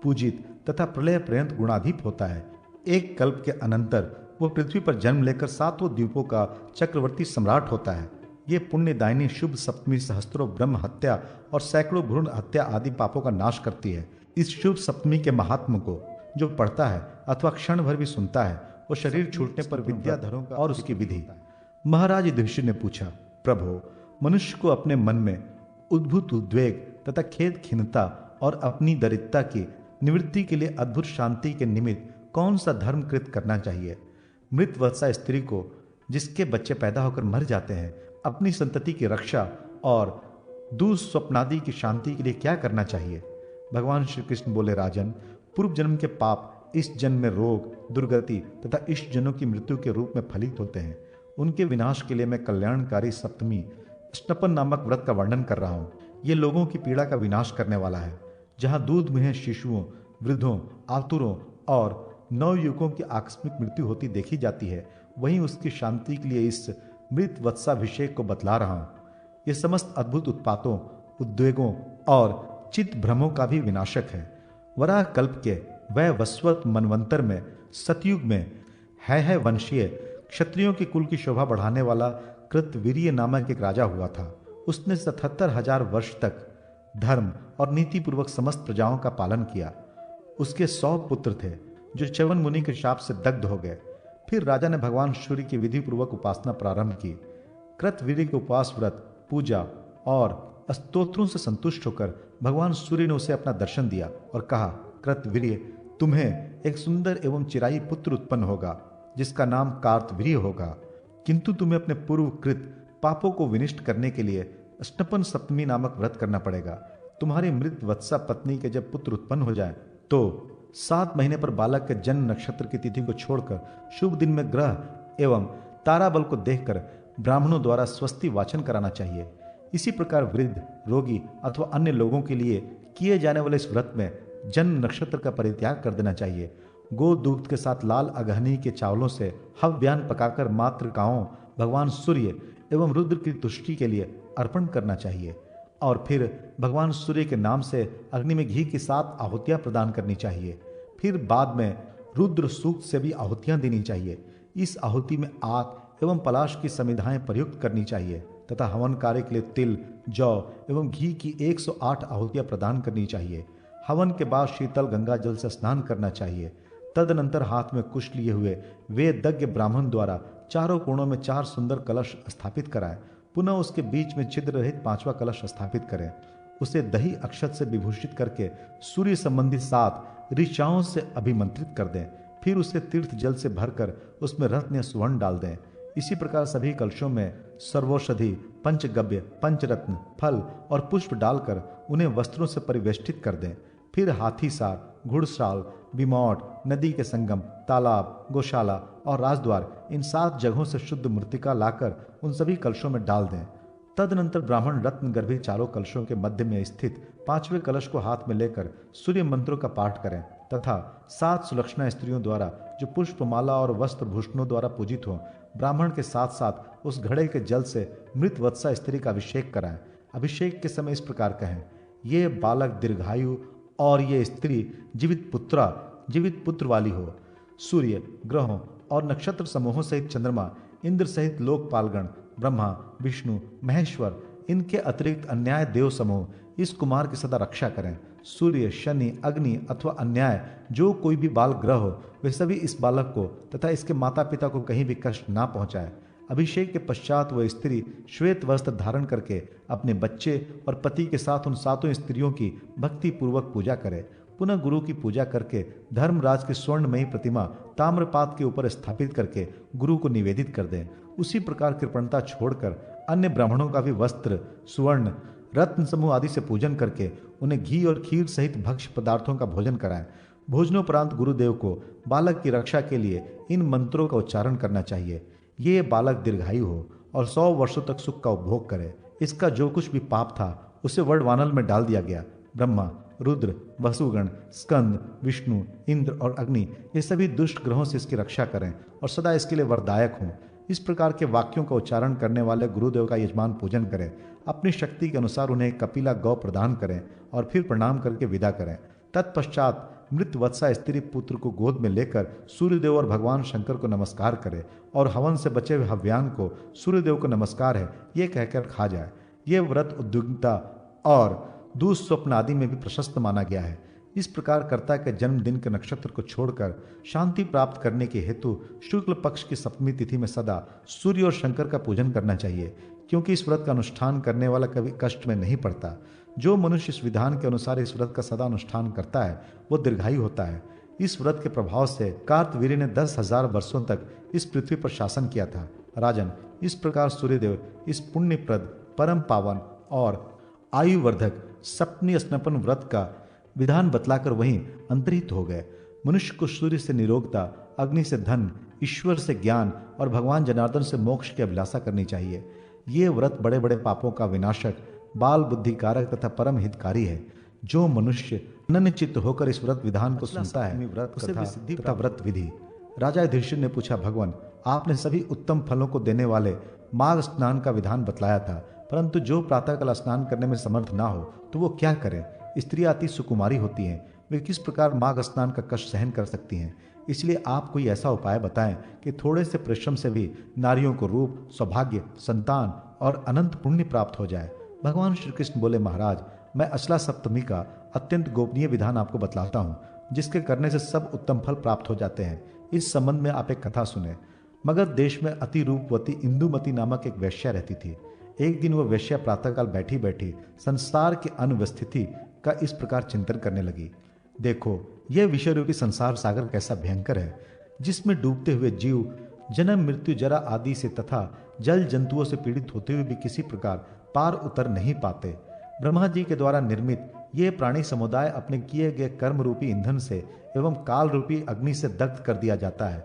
पूजित तथा प्रलय पर्यंत गुणाधीप होता है। एक कल्प के अनंतर वह पृथ्वी पर जन्म लेकर 7 द्वीपों का चक्रवर्ती सम्राट होता है। ये पुण्यदायिनी शुभ सप्तमी सहस्त्रों ब्रह्म हत्या और सैकड़ों भ्रूण हत्या आदि पापों का नाश करती है। इस शुभ सप्तमी के महात्म को जो पढ़ता है अथवा क्षण भर भी सुनता है, वो शरीर छूटने पर विद्याधरों का और उसकी विधि। महाराज युधिष्ठिर ने पूछा, प्रभो, मनुष्य को अपने मन में उद्भूत उद्वेग तथा खेद खिन्नता और अपनी दरिद्रता की निवृत्ति के लिए अद्भुत शांति के निमित्त कौन सा धर्म कृत करना चाहिए? मृत वत्सा स्त्री को जिसके बच्चे पैदा होकर मर जाते हैं, अपनी संतति की रक्षा और दुःस्वप्नादि की शांति के लिए क्या करना चाहिए? भगवान श्री कृष्ण बोले, राजन, पूर्व जन्म के पाप इस जन्म में रोग, दुर्गति तथा इष्ट जनों की मृत्यु के रूप में फलित होते हैं। उनके विनाश के लिए मैं कल्याणकारी सप्तमी स्नपन नामक व्रत का वर्णन कर रहा हूँ। ये लोगों की पीड़ा का विनाश करने वाला है। जहाँ दूध में शिशुओं, वृद्धों, आतुरों और नवयुवकों की आकस्मिक मृत्यु होती देखी जाती है, वहीं उसकी शांति के लिए इस मृत वत्साभिषेक को बतला रहा हूँ। ये समस्त अद्भुत उत्पातों, उद्वेगों और चित्त भ्रमों का भी विनाशक है। वराह कल्प के वैवस्वत मनवंतर में सतयुग में है वंशीय क्षत्रियों के कुल की शोभा बढ़ाने वाला कृतवीर्य नामक एक राजा हुआ था। उसने 77,000 वर्ष तक धर्म और नीति पूर्वक समस्त प्रजाओं का पालन किया। उसके 100 पुत्र थे जो च्यवन मुनि के शाप से दग्ध हो गए। फिर राजा ने भगवान सूर्य की विधि पूर्वक उपासना प्रारंभ की। कृतवीर्य के उपवास व्रत, पूजा और स्तोत्रों से संतुष्ट होकर भगवान सूर्य ने उसे अपना दर्शन दिया और कहा, कृतवीर्य, तुम्हें एक सुंदर एवं चिराई पुत्र उत्पन्न होगा जिसका नाम कार्तवीर्य होगा, किंतु तुम्हें अपने पूर्व कृत पापों को विनिष्ट करने के लिए स्नपन सप्तमी नामक व्रत करना पड़ेगा। तुम्हारी मृत वत्सा पत्नी के जब पुत्र उत्पन्न हो जाए तो 7 महीने पर बालक के जन्म नक्षत्र की तिथि को छोड़कर शुभ दिन में ग्रह एवं ताराबल को देखकर ब्राह्मणों द्वारा स्वस्ति वाचन कराना चाहिए। इसी प्रकार वृद्ध, रोगी अथवा अन्य लोगों के लिए किए जाने वाले इस व्रत में जन्म नक्षत्र का परित्याग कर देना चाहिए। गो दूध के साथ लाल अगहनी के चावलों से हव्यान पकाकर मातृकाओं भगवान सूर्य एवं रुद्र की तुष्टि के लिए अर्पण करना चाहिए। और फिर भगवान सूर्य के नाम से अग्नि में घी की 7 आहुतियां प्रदान करनी चाहिए। फिर बाद में रुद्र सूक्त से भी आहुतियां देनी चाहिए। इस आहुति में आग एवं पलाश की समिधाएं प्रयुक्त करनी चाहिए तथा हवन कार्य के लिए तिल, जौ एवं घी की 108 आहुतियां प्रदान करनी चाहिए। हवन के बाद शीतल गंगा जल से स्नान करना चाहिए। तदनंतर हाथ में कुश लिए हुए वेदज्ञ ब्राह्मण द्वारा चारों कोणों में 4 सुंदर कलश स्थापित कराएं। पुनः उसके बीच में छिद्र रहित 5वां कलश स्थापित करें। उसे दही अक्षत से विभूषित करके सूर्य संबंधी 7 ऋचाओं से अभिमंत्रित कर दें। फिर उसे तीर्थ जल से भरकर उसमें रत्न या सुवर्ण डाल दें। इसी प्रकार सभी कलशों में सर्वौषधि, पंचगव्य, पंचरत्न, फल और पुष्प डालकर उन्हें वस्त्रों से परिवेष्टित कर दें। फिर हाथीसार, घुड़साल, बिमौट, नदी के संगम, तालाब, गौशाला और राजद्वार इन 7 जगहों से शुद्ध मृत्तिका लाकर उन सभी कलशों में डाल दें। तदनंतर ब्राह्मण रत्न गर्भित चारों कलशों के मध्य में स्थित 5वें कलश को हाथ में लेकर सूर्य मंत्रों का पाठ करें तथा 7 सुलक्षणा स्त्रियों द्वारा जो पुष्पमाला और वस्त्र भूषणों द्वारा पूजित हो, ब्राह्मण के साथ साथ उस घड़े के जल से मृत वत्सा स्त्री का अभिषेक कराएं। अभिषेक के समय इस प्रकार कहें, ये बालक दीर्घायु और ये स्त्री जीवित पुत्र वाली हो। सूर्य, ग्रहों और नक्षत्र समूहों सहित चंद्रमा, इंद्र सहित लोकपालगण, ब्रह्मा, विष्णु, महेश्वर, इनके अतिरिक्त अन्याय देव समूह इस कुमार की सदा रक्षा करें। सूर्य, शनि, अग्नि अथवा अन्याय जो कोई भी बाल ग्रह हो, वे सभी इस बालक को तथा इसके माता पिता को कहीं भी कष्ट ना पहुंचाए। अभिषेक के पश्चात वह स्त्री श्वेत वस्त्र धारण करके अपने बच्चे और पति के साथ उन 7 स्त्रियों की भक्ति पूर्वक पूजा करे। पुनः गुरु की पूजा करके धर्मराज की स्वर्णमयी प्रतिमा ताम्रपात के ऊपर स्थापित करके गुरु को निवेदित कर दें। उसी प्रकार कृपणता छोड़कर अन्य ब्राह्मणों का भी वस्त्र, सुवर्ण, रत्न समूह आदि से पूजन करके उन्हें घी और खीर सहित भक्ष्य पदार्थों का भोजन कराएं। भोजनोपरांत गुरुदेव को बालक की रक्षा के लिए इन मंत्रों का उच्चारण करना चाहिए। ये बालक दीर्घायु हो और 100 वर्षों तक सुख का उपभोग करे। इसका जो कुछ भी पाप था उसे वर्णवानल में डाल दिया गया। ब्रह्मा, रुद्र, वसुगण, स्कंद, विष्णु, इंद्र और अग्नि ये सभी दुष्ट ग्रहों से इसकी रक्षा करें और सदा इसके लिए वरदायक हों। इस प्रकार के वाक्यों का उच्चारण करने वाले गुरुदेव का यजमान पूजन करें। अपनी शक्ति के अनुसार उन्हें कपिला गौ प्रदान करें और फिर प्रणाम करके विदा करें। तत्पश्चात मृत वत्सा स्त्री पुत्र को गोद में लेकर सूर्यदेव और भगवान शंकर को नमस्कार करे और हवन से बचे हुए हव्यांग को सूर्यदेव को नमस्कार है ये कहकर खा जाए। ये व्रत उद्विग्नता और दुःस्वप्न आदि में भी प्रशस्त माना गया है। इस प्रकार कर्ता के जन्मदिन के नक्षत्र को छोड़कर शांति प्राप्त करने के हेतु शुक्ल पक्ष की सप्तमी तिथि में सदा सूर्य और शंकर का पूजन करना चाहिए, क्योंकि इस व्रत का अनुष्ठान करने वाला कभी कष्ट में नहीं पड़ता। जो मनुष्य इस विधान के अनुसार इस व्रत का सदा अनुष्ठान करता है वो दीर्घायु होता है। इस व्रत के प्रभाव से कार्तवीर्य ने 10,000 वर्षों तक इस पृथ्वी पर शासन किया था। राजन, इस प्रकार सूर्यदेव इस पुण्यप्रद, परम पावन और आयुवर्धक सप्तमी स्नपन व्रत का विधान बतलाकर वहीं अंतर्हित हो गए। मनुष्य को सूर्य से निरोगता, अग्नि से धन, ईश्वर से ज्ञान और भगवान जनार्दन से मोक्ष की अभिलाषा करनी चाहिए। ये व्रत बड़े बड़े पापों का विनाशक, बाल बुद्धिकारक तथा परम हितकारी है। जो मनुष्य अनन्यचित्त होकर इस व्रत विधान को सुनता है उसे भी सिद्धि तथा व्रत विधि। राजा युधिष्ठिर ने पूछा, भगवान, आपने सभी उत्तम फलों को देने वाले माघ स्नान का विधान बतलाया था, परंतु जो प्रातःकाल स्नान करने में समर्थ ना हो तो वो क्या करे? स्त्रियां अति सुकुमारी होती हैं, वे किस प्रकार माघ स्नान का कष्ट सहन कर सकती हैं? इसलिए आप कोई ऐसा उपाय बताएं कि थोड़े से परिश्रम से भी नारियों को रूप, सौभाग्य, संतान और अनंत पुण्य प्राप्त हो जाए। भगवान श्री कृष्ण बोले, महाराज, मैं अचला सप्तमी का अत्यंत गोपनीय विधान आपको बतलाता हूँ, जिसके करने से सब उत्तम फल प्राप्त हो जाते हैं। इस संबंध में आप एक कथा सुने। मगध देश में अति रूपवती इंदुमती नामक एक वेश्या रहती थी। एक दिन वह वेश्या प्रातःकाल बैठी बैठी संसार की अनुवस्थिति का इस प्रकार चिंतन करने लगी। देखो, यह विषय रूपी संसार सागर कैसा भयंकर है, जिसमें डूबते हुए जीव जन्म, मृत्यु, जरा आदि से तथा जल जंतुओं से पीड़ित होते हुए भी किसी प्रकार पार उतर नहीं पाते। ब्रह्मा जी के द्वारा निर्मित ये प्राणी समुदाय अपने किए गए कर्म रूपी ईंधन से एवं काल रूपी अग्नि से दग्ध कर दिया जाता है।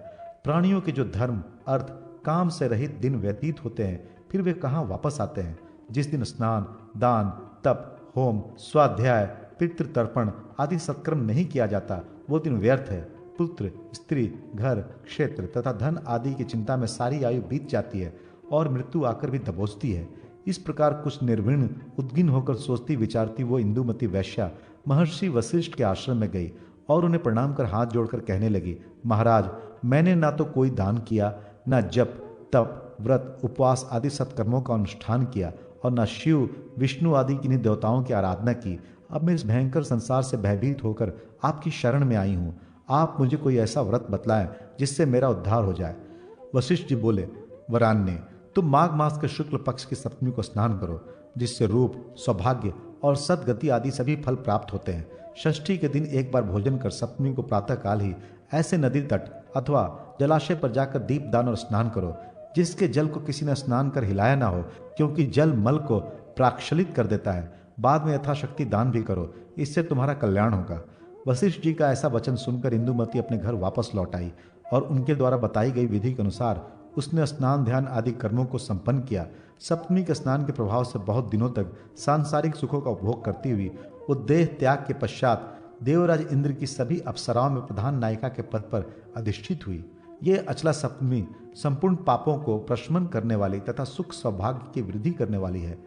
प्राणियों के जो धर्म, अर्थ, काम से रहित दिन व्यतीत होते हैं, फिर वे कहाँ वापस आते हैं? जिस दिन स्नान, दान, तप, होम, स्वाध्याय, पितृतर्पण आदि सत्कर्म नहीं किया जाता, वो दिन व्यर्थ है। पुत्र, स्त्री, घर, क्षेत्र तथा धन आदि की चिंता में सारी आयु बीत जाती है और मृत्यु आकर भी दबोचती है। इस प्रकार कुछ निर्विण उद्गिन होकर सोचती विचारती वो इंदुमती वैश्या महर्षि वशिष्ठ के आश्रम में गई और उन्हें प्रणाम कर हाथ जोड़कर कहने लगी, महाराज, मैंने ना तो कोई दान किया, ना जप तप व्रत उपवास आदि सत्कर्मों का अनुष्ठान किया और न शिव विष्णु आदि किन्हीं देवताओं की आराधना की। अब मैं इस भयंकर संसार से भयभीत होकर आपकी शरण में आई हूँ। आप मुझे कोई ऐसा व्रत बतलाएं जिससे मेरा उद्धार हो जाए। वशिष्ठ जी बोले, वरान्य, तुम माघ मास के शुक्ल पक्ष की सप्तमी को स्नान करो, जिससे रूप सौभाग्य और सदगति आदि सभी फल प्राप्त होते हैं। षष्ठी के दिन एक बार भोजन कर सप्तमी को प्रातः काल ही ऐसे नदी तट अथवा जलाशय पर जाकर दीपदान और स्नान करो जिसके जल को किसी ने स्नान कर हिलाया ना हो, क्योंकि जल मल को प्राक्षलित कर देता है। बाद में यथाशक्ति दान भी करो, इससे तुम्हारा कल्याण होगा। वशिष्ठ जी का ऐसा वचन सुनकर इंदुमती अपने घर वापस लौट आई और उनके द्वारा बताई गई विधि के अनुसार उसने स्नान ध्यान आदि कर्मों को संपन्न किया। सप्तमी के स्नान के प्रभाव से बहुत दिनों तक सांसारिक सुखों का उपभोग करती हुई वो देह त्याग के पश्चात देवराज इंद्र की सभी अप्सराओं में प्रधान नायिका के पद पर अधिष्ठित हुई। ये अचला सप्तमी संपूर्ण पापों को प्रशमन करने वाली तथा सुख सौभाग्य की वृद्धि करने वाली है।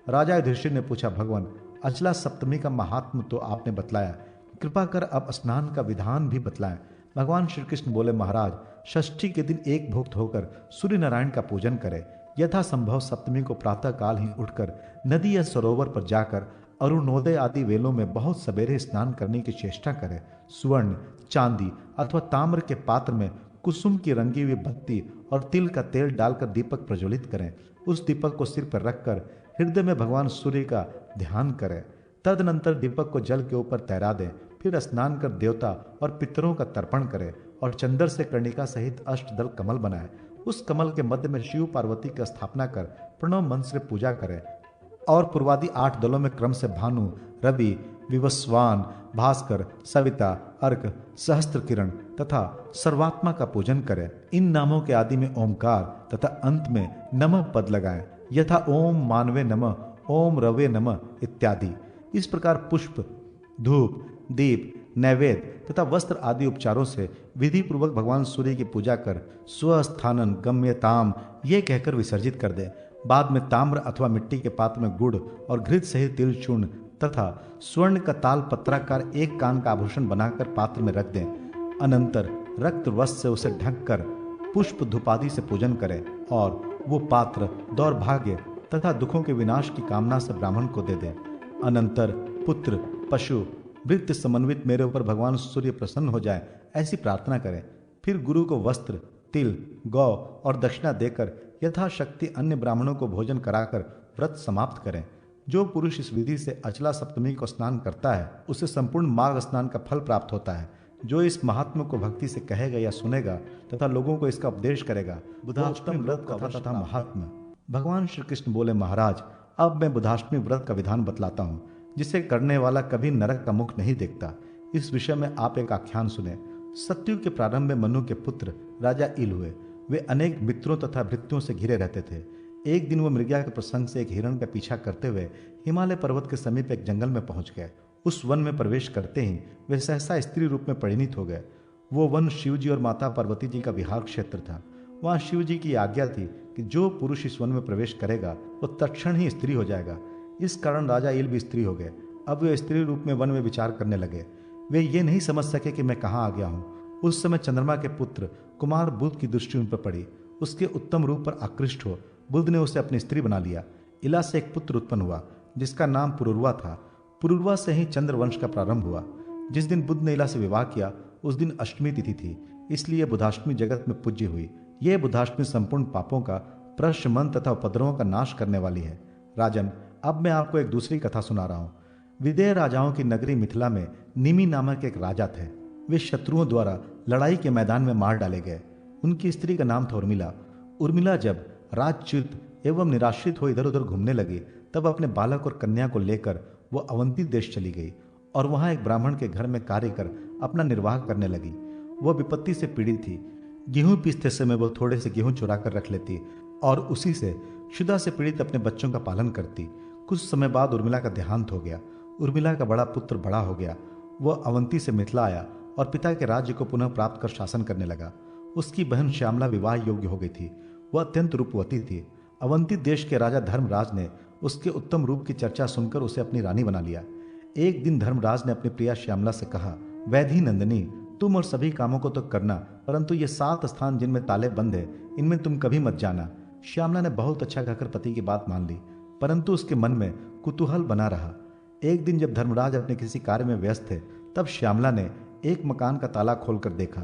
राजा युधिष्ठिर ने पूछा, भगवान, अचला सप्तमी का महात्म तो आपने बतलाया, कृपा कर अब स्नान का विधान भी बतलाएं। भगवान श्री कृष्ण बोले, महाराज, षष्ठी के दिन एक भुक्त होकर सूर्य नारायण का पूजन करें। यथा संभव सप्तमी को प्रातः काल ही उठकर नदी या सरोवर पर जाकर अरुणोदय आदि वेलों में बहुत सवेरे स्नान करने की चेष्टा करें। स्वर्ण, चांदी अथवा ताम्र के पात्र में कुसुम की रंगी हुई बत्ती और तिल का तेल डालकर दीपक प्रज्वलित करें। उस दीपक को सिर पर रखकर हृदय में भगवान सूर्य का ध्यान करें। तदनंतर दीपक को जल के ऊपर तैरा दें। फिर स्नान कर देवता और पितरों का तर्पण करें और चंदर से कर्णिका सहित अष्टदल कमल बनाएं। उस कमल के मध्य में शिव पार्वती की स्थापना कर प्रणव मंत्र से पूजा करें और पूर्वादि 8 दलों में क्रम से भानु, रवि, विवस्वान, भास्कर, सविता, अर्क, सहस्त्र किरण तथा सर्वात्मा का पूजन करें। इन नामों के आदि में ओमकार तथा अंत में नमः पद लगाएं, यथा ओम मानवे नमः, ओम रवे नमः इत्यादि। इस प्रकार पुष्प, धूप, दीप, नैवेद्य तथा वस्त्र आदि उपचारों से विधि पूर्वक भगवान सूर्य की पूजा कर स्वस्थानन गम्यताम ये कहकर विसर्जित कर दे। बाद में ताम्र अथवा मिट्टी के पात्र में गुड़ और घृत सहित तिल चूर्ण तथा स्वर्ण का ताल पत्राकार एक कान का आभूषण बनाकर पात्र में रख दें। अनंतर रक्त वस्त्र से उसे ढककर पुष्प धूपादि से पूजन करें और वो पात्र दौर्भाग्य तथा दुखों के विनाश की कामना से ब्राह्मण को दे दें। अनंतर पुत्र, पशु, वृत्त समन्वित मेरे ऊपर भगवान सूर्य प्रसन्न हो जाए ऐसी प्रार्थना करें। फिर गुरु को वस्त्र, तिल, गौ और दक्षिणा देकर यथाशक्ति अन्य ब्राह्मणों को भोजन कराकर व्रत समाप्त करें। जो पुरुष इस विधि से अचला सप्तमी को स्नान करता है उसे संपूर्ण माघ स्नान का फल प्राप्त होता है। जो इस महात्मा को भक्ति से कहेगा या सुनेगा तथा लोगों को इसका उपदेश करेगा, बुधाष्टमी व्रत कथा तथा महात्मा। भगवान श्री कृष्ण बोले, महाराज, अब मैं बुधाष्टमी व्रत का विधान बतलाता हूँ, जिसे करने वाला कभी नरक का मुख नहीं देखता। इस विषय में आप एक आख्यान सुने। सतयुग के प्रारंभ में मनु के पुत्र राजा इल हुए। वे अनेक मित्रों तथा भृत्यों से घिरे रहते थे। एक दिन वो मृगया के प्रसंग से एक हिरण का पीछा करते हुए हिमालय पर्वत के समीप एक जंगल में पहुंच गए। उस वन में प्रवेश करते ही वे सहसा स्त्री रूप में परिणित हो गए। वो वन शिवजी और माता पार्वती जी का विहार क्षेत्र था। वहाँ शिव जी की आज्ञा थी कि जो पुरुष इस वन में प्रवेश करेगा वो तत्क्षण ही स्त्री हो जाएगा। इस कारण राजा इल भी स्त्री हो गए। अब वे स्त्री रूप में वन में विचार करने लगे। वे ये नहीं समझ सके कि मैं कहाँ आ गया हूँ। उस समय चंद्रमा के पुत्र कुमार बुध की दृष्टि उन पर पड़ी। उसके उत्तम रूप पर आकृष्ट हो बुध ने उसे अपनी स्त्री बना लिया। इला से एक पुत्र उत्पन्न हुआ जिसका नाम पुरुरवा था। पुरुरवा से ही चंद्रवंश का प्रारंभ हुआ। जिस दिन बुध ने इला से विवाह किया उस दिन अष्टमी तिथि थी, इसलिए बुधाष्टमी जगत में पूज्य हुई। यह बुधाष्टमी संपूर्ण पापों का प्रशमन तथा उपद्रवों का नाश करने वाली है। राजन, अब मैं आपको एक दूसरी कथा सुना रहा हूँ। विदेह राजाओं की नगरी मिथिला में निमि नामक एक राजा थे। वे शत्रुओं द्वारा लड़ाई के मैदान में मार डाले गए। उनकी स्त्री का नाम था उर्मिला। उर्मिला जब राजच्युत एवं निराश्रित हो इधर उधर घूमने लगी तब अपने बालक और कन्या को लेकर वो अवंती देश चली गई और वहां एक ब्राह्मण के घर में कार्य कर अपना निर्वाह करने लगी। वह विपत्ति से पीड़ित थी। गेहूं पीसते समय वो थोड़े से गेहूं चुरा कर रख लेती और उसी से क्षुधा से पीड़ित अपने बच्चों का पालन करती। कुछ समय बाद उर्मिला का देहांत हो गया। उर्मिला का बड़ा पुत्र बड़ा हो गया। वह अवंती से मिथिला आया और पिता के राज्य को पुनः प्राप्त कर शासन करने लगा। उसकी बहन श्यामला विवाह योग्य हो गई थी। वह अत्यंत रूपवती थी। अवंती देश के राजा धर्मराज ने उसके उत्तम रूप की चर्चा सुनकर उसे अपनी रानी बना लिया। एक दिन धर्मराज ने अपनी प्रिया श्यामला से कहा, वैधी नंदिनी, तुम और सभी कामों को तो करना, परंतु ये 7 स्थान जिनमें ताले बंद है, इनमें तुम कभी मत जाना। श्यामला ने बहुत अच्छा कहकर पति की बात मान ली, परंतु उसके मन में कुतूहल बना रहा। एक दिन जब धर्मराज अपने किसी कार्य में व्यस्त थे, तब श्यामला ने एक मकान का ताला खोलकर देखा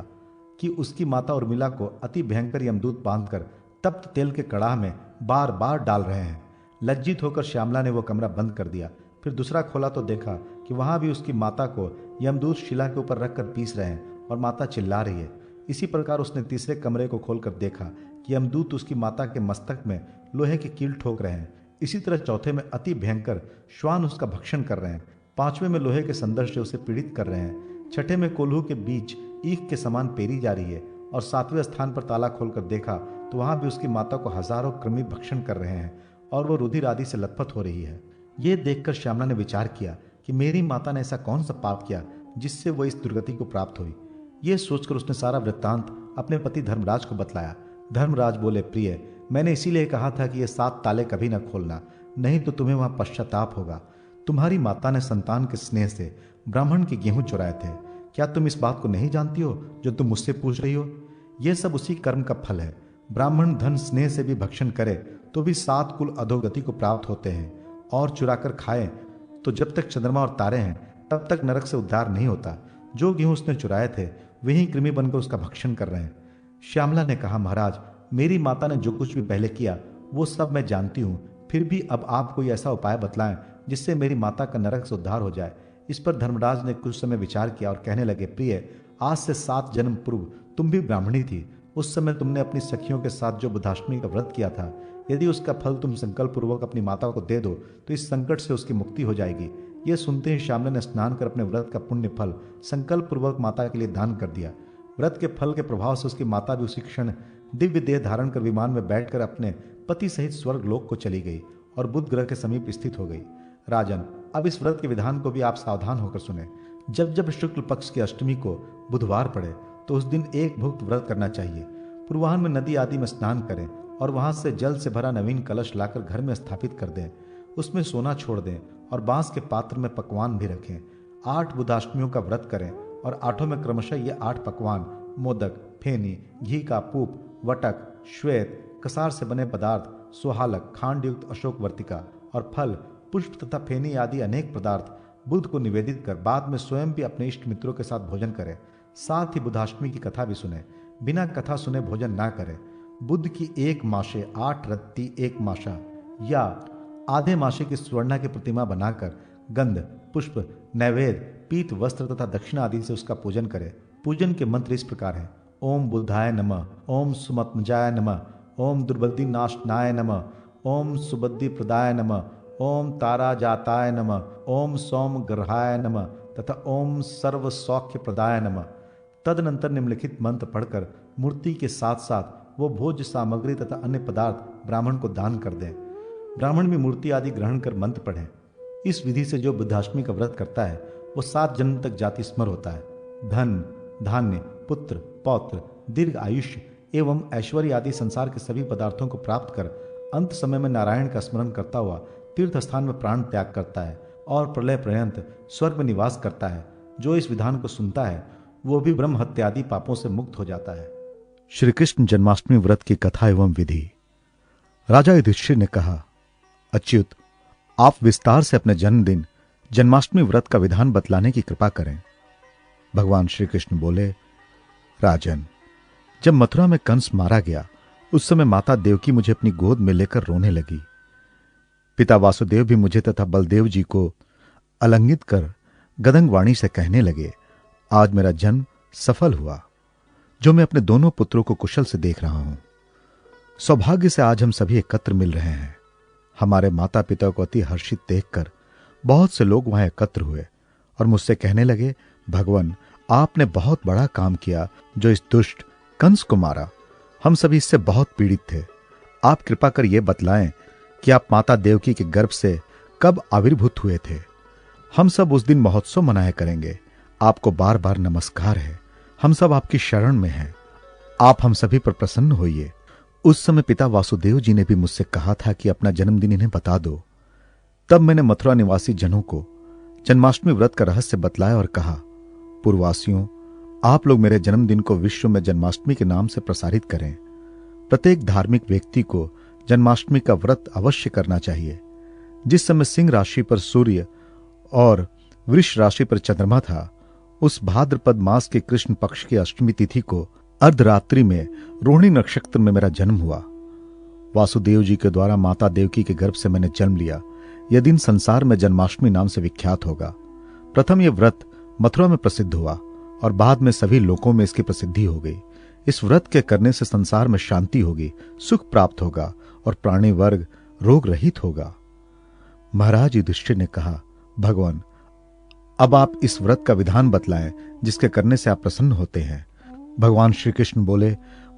कि उसकी माता उर्मिला को अति भयंकर यमदूत बांधकर तप्त तेल के कड़ाह में बार बार डाल रहे हैं। लज्जित होकर श्यामला ने वो कमरा बंद कर दिया। फिर दूसरा खोला तो देखा कि वहां भी उसकी माता को यमदूत शिला के ऊपर रखकर पीस रहे हैं और माता चिल्ला रही है। इसी प्रकार उसने तीसरे कमरे को खोलकर देखा कि यमदूत उसकी माता के मस्तक में लोहे की कील ठोक रहे हैं। इसी तरह चौथे में अति भयंकर श्वान उसका भक्षण कर रहे हैं। पांचवें में लोहे के संदर्भ से उसे पीड़ित कर रहे हैं। छठे में कोल्हू के बीच ईख के समान पेरी जा रही है। और 7वें स्थान पर ताला खोलकर देखा तो वहां भी उसकी माता को हजारों कृमि भक्षण कर रहे हैं और वो रुधिर आदि से लथपथ हो रही है। ये देखकर श्यामला ने विचार किया कि मेरी माता ने ऐसा कौन सा पाप किया जिससे वो इस दुर्गति को प्राप्त हुई। ये सोचकर उसने सारा वृत्तांत अपने पति धर्मराज को बतलाया। धर्मराज बोले, प्रिय, मैंने इसीलिए कहा था कि ये 7 ताले कभी न खोलना, नहीं तो तुम्हें वहां पश्चाताप होगा। तुम्हारी माता ने संतान के स्नेह से ब्राह्मण के गेहूं चुराए थे। क्या तुम इस बात को नहीं जानती हो जो तुम मुझसे पूछ रही हो? यह सब उसी कर्म का फल है। ब्राह्मण धन स्नेह से भी भक्षण करे तो भी 7 कुल अधोगति को प्राप्त होते हैं, और चुराकर खाए तो जब तक चंद्रमा और तारे हैं तब तक नरक से उद्धार नहीं होता। जो गेहूं उसने चुराए थे वही कृमि बनकर उसका भक्षण कर रहे हैं। श्यामला ने कहा, महाराज, मेरी माता ने जो कुछ भी पहले किया वो सब मैं जानती हूँ, फिर भी अब आप कोई ऐसा उपाय बतलाएं जिससे मेरी माता का नरक से उद्धार हो जाए। इस पर धर्मराज ने कुछ समय विचार किया और कहने लगे, प्रिय, आज से 7 जन्म पूर्व तुम भी ब्राह्मणी थी। उस समय तुमने अपनी सखियों के साथ जो बुधाष्टमी का व्रत किया था, यदि उसका फल तुम संकल्प पूर्वक अपनी माता को दे दो तो इस संकट से उसकी मुक्ति हो जाएगी। यह सुनते ही श्यामला ने स्नान कर अपने व्रत का पुण्य फल संकल्प पूर्वक माता के लिए दान कर दिया। व्रत के फल के प्रभाव से उसकी माता भी उसी क्षण दिव्य देह धारण कर विमान में बैठकर अपने पति सहित स्वर्ग लोक को चली गई और बुध ग्रह के समीप स्थित हो गई। राजन, अब इस व्रत के विधान को भी आप सावधान होकर सुने। जब जब शुक्ल पक्ष की अष्टमी को बुधवार पड़े तो उस दिन एक भुक्त व्रत करना चाहिए। पूर्वाह्न में नदी आदि में स्नान करें और वहां से जल से भरा नवीन कलश लाकर घर में स्थापित कर दें। उसमें सोना छोड़ दें और बांस के पात्र में पकवान भी रखें। 8 बुधाष्टमियों का व्रत करें और 8 में क्रमशः ये 8 पकवान मोदक, फेनी, घी का पूप, वटक, श्वेत, कसार से बने पदार्थ, सुहालक, खांड युक्त अशोक वर्तिका और फल, पुष्प तथा फेनी आदि अनेक पदार्थ बुध को निवेदित कर बाद में स्वयं भी अपने इष्ट मित्रों के साथ भोजन करें। साथ ही बुधाष्टमी की कथा भी सुने। बिना कथा सुने भोजन ना करें। बुध की 1 मासे 8 रत्ती 1 मासा या आधे मासे की स्वर्णा की प्रतिमा बनाकर गंध, पुष्प, नैवेद्य, पीत, वस्त्र तथा दक्षिणा आदि से उसका पूजन करें। पूजन के मंत्र इस प्रकार हैं: ओम बुधाय नमः, ओम सुमत्मजाय नमः, ओम दुर्बुद्धि नाशनाय नमः, ओम सुबुद्धि प्रदाय नमः, ओम तारा जाताय नमः, ओम सोम ग्रहाय नमः तथा ओम सर्व सौख्य प्रदाय नमः। तदनंतर निम्नलिखित मंत्र पढ़कर मूर्ति के साथ साथ वो भोज्य सामग्री तथा अन्य पदार्थ ब्राह्मण को दान कर दें। ब्राह्मण भी मूर्ति आदि ग्रहण कर मंत्र पढ़ें। इस विधि से जो बुधाष्टमी का व्रत करता है वो 7 जन्म तक जाति स्मर होता है। धन, धान्य, पुत्र, पौत्र, दीर्घ आयुष्य एवं ऐश्वर्य आदि संसार के सभी पदार्थों को प्राप्त कर अंत समय में नारायण का स्मरण करता हुआ तीर्थ स्थान में प्राण त्याग करता है और प्रलय पर्यंत स्वर्ग में निवास करता है। जो इस विधान को सुनता है वो भी ब्रह्म हत्यादि पापों से मुक्त हो जाता है। श्री कृष्ण जन्माष्टमी व्रत की कथा एवं विधि। राजा युधिष्ठिर ने कहा, अच्युत, आप विस्तार से अपने जन्मदिन जन्माष्टमी व्रत का विधान बतलाने की कृपा करें। भगवान श्री कृष्ण बोले, राजन, जब मथुरा में कंस मारा गया उस समय माता देवकी मुझे अपनी गोद में लेकर रोने लगी। पिता वासुदेव भी मुझे तथा बलदेव जी को आलिंगित कर गदंग वाणी से कहने लगे, आज मेरा जन्म सफल हुआ, जो मैं अपने दोनों पुत्रों को कुशल से देख रहा हूं। सौभाग्य से आज हम सभी एकत्र मिल रहे हैं। हमारे माता पिता को अति हर्षित देखकर बहुत से लोग वहां एकत्र हुए और मुझसे कहने लगे, भगवान, आपने बहुत बड़ा काम किया जो इस दुष्ट कंस को मारा। हम सभी इससे बहुत पीड़ित थे। आप कृपा कर यह बतलाएं कि आप माता देवकी के गर्भ से कब आविर्भूत हुए थे। हम सब उस दिन महोत्सव मनाया करेंगे। आपको बार बार नमस्कार है। हम सब आपकी शरण में हैं। आप हम सभी पर प्रसन्न होइए। उस समय पिता वासुदेव जी ने भी मुझसे कहा था कि अपना जन्मदिन इन्हें बता दो। तब मैंने मथुरा निवासी जनों को जन्माष्टमी व्रत का रहस्य बतलाया और कहा, पूर्ववासियों, आप लोग मेरे जन्मदिन को विश्व में जन्माष्टमी के नाम से प्रसारित करें। प्रत्येक धार्मिक व्यक्ति को जन्माष्टमी का व्रत अवश्य करना चाहिए। जिस समय सिंह राशि पर सूर्य और वृष राशि पर चंद्रमा था, उस भाद्रपद मास के कृष्ण पक्ष की अष्टमी तिथि को अर्धरात्रि में रोहिणी नक्षत्र में मेरा जन्म हुआ। वासुदेव जी के द्वारा माता देवकी के गर्भ से मैंने जन्म लिया। यह दिन संसार में जन्माष्टमी नाम से विख्यात होगा। प्रथम यह व्रत मथुरा में प्रसिद्ध हुआ और बाद में सभी लोकों में इसकी प्रसिद्धि हो गई। इस व्रत के करने से संसार में शांति होगी, सुख प्राप्त होगा और प्राणी वर्ग रोग रहित होगा। महाराज युधिष्ठिर ने कहा, भगवान, अब आप इस व्रत का विधान बतलाएं जिसके करने से आप प्रसन्न होते हैं। भगवान श्री कृष्ण बोले,